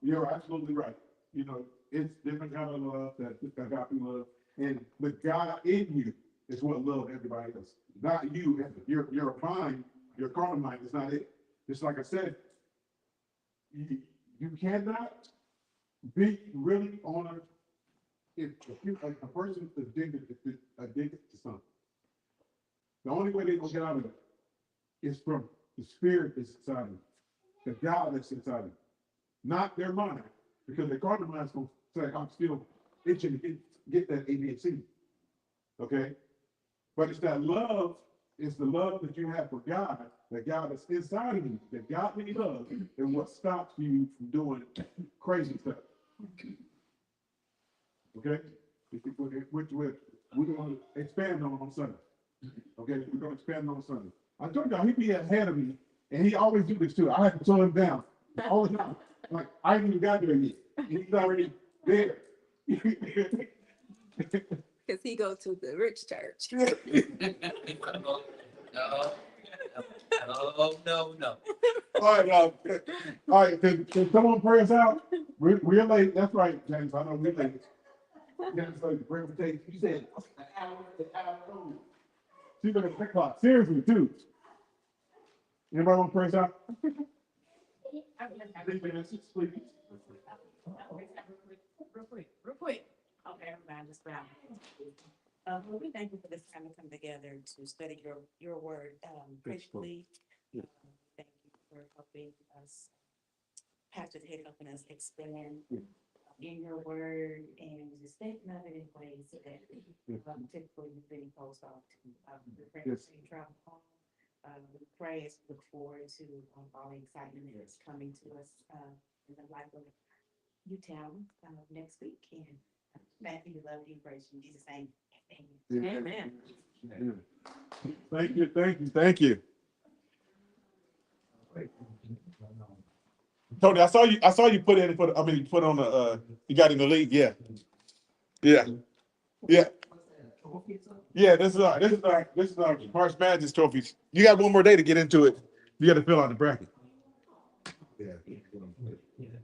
You're absolutely right. You know, it's different kind of love that God love. And the God in you is what love everybody else. Not you. Your mind, your carnal mind is not it. Just like I said, you cannot be really on if a person is addicted to something, the only way they're gonna get out of it is from the spirit that's inside of them, the God that's inside of them, not their mind, because the carnal mind's gonna say, I'm still itching to get that ADHD. Okay? But it's that love, it's the love that you have for God, the God that's inside of you, the godly love, and what stops you from doing crazy stuff. Okay? Which we're going to expand on Sunday. Okay? We're going to expand on Sunday. I told y'all, he be ahead of me, and he always do this too. I have to slow him down all the time. Like, I haven't even got there yet. He's already there. Because he go to the rich church. No. All right, can someone pray us out? We're late. That's right, James. I know we're late. James, like, pray for take. You said, she's gonna pick clock. Seriously, too. Anybody want to pray us out? Please. Real quick. Okay, everybody, just grab. Lord, we thank you for this time to come together to study your word, gracefully. Thank you for helping us, Pastor Ted, helping us expand in your word and just thinking of it in ways that typically you've been closed off to. We pray for safe travel home. We pray as we look forward to all the excitement that's coming to us in the life of Uttown next week. And Matthew, we love you, praise you in Jesus' name. Amen. Amen. Thank you. Tony, I saw you put put on the you got in the league, yeah. Yeah, this is our March Madness trophies. You got one more day to get into it. You got to fill out the bracket.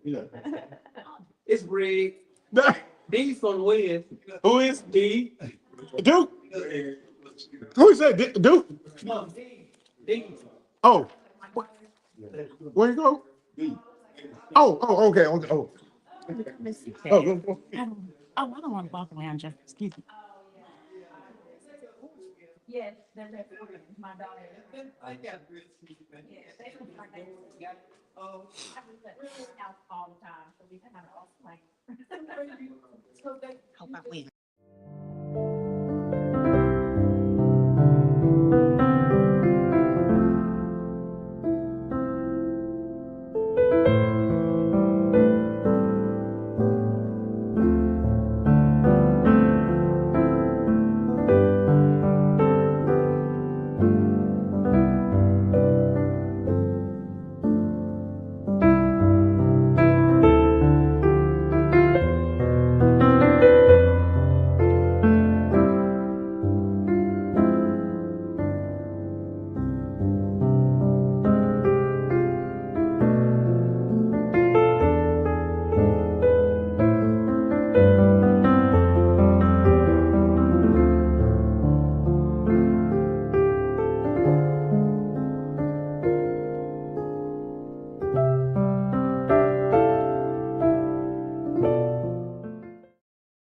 Yeah. It's rigged. D's gonna win. Who is D. Duke? Who said Duke? No, D. Oh, where you go? Oh, okay. Oh, Go. I don't want to walk around, Jeff. Excuse me. Yes, that's my daughter. I got Out all the time, so we can have it all. Hope I win.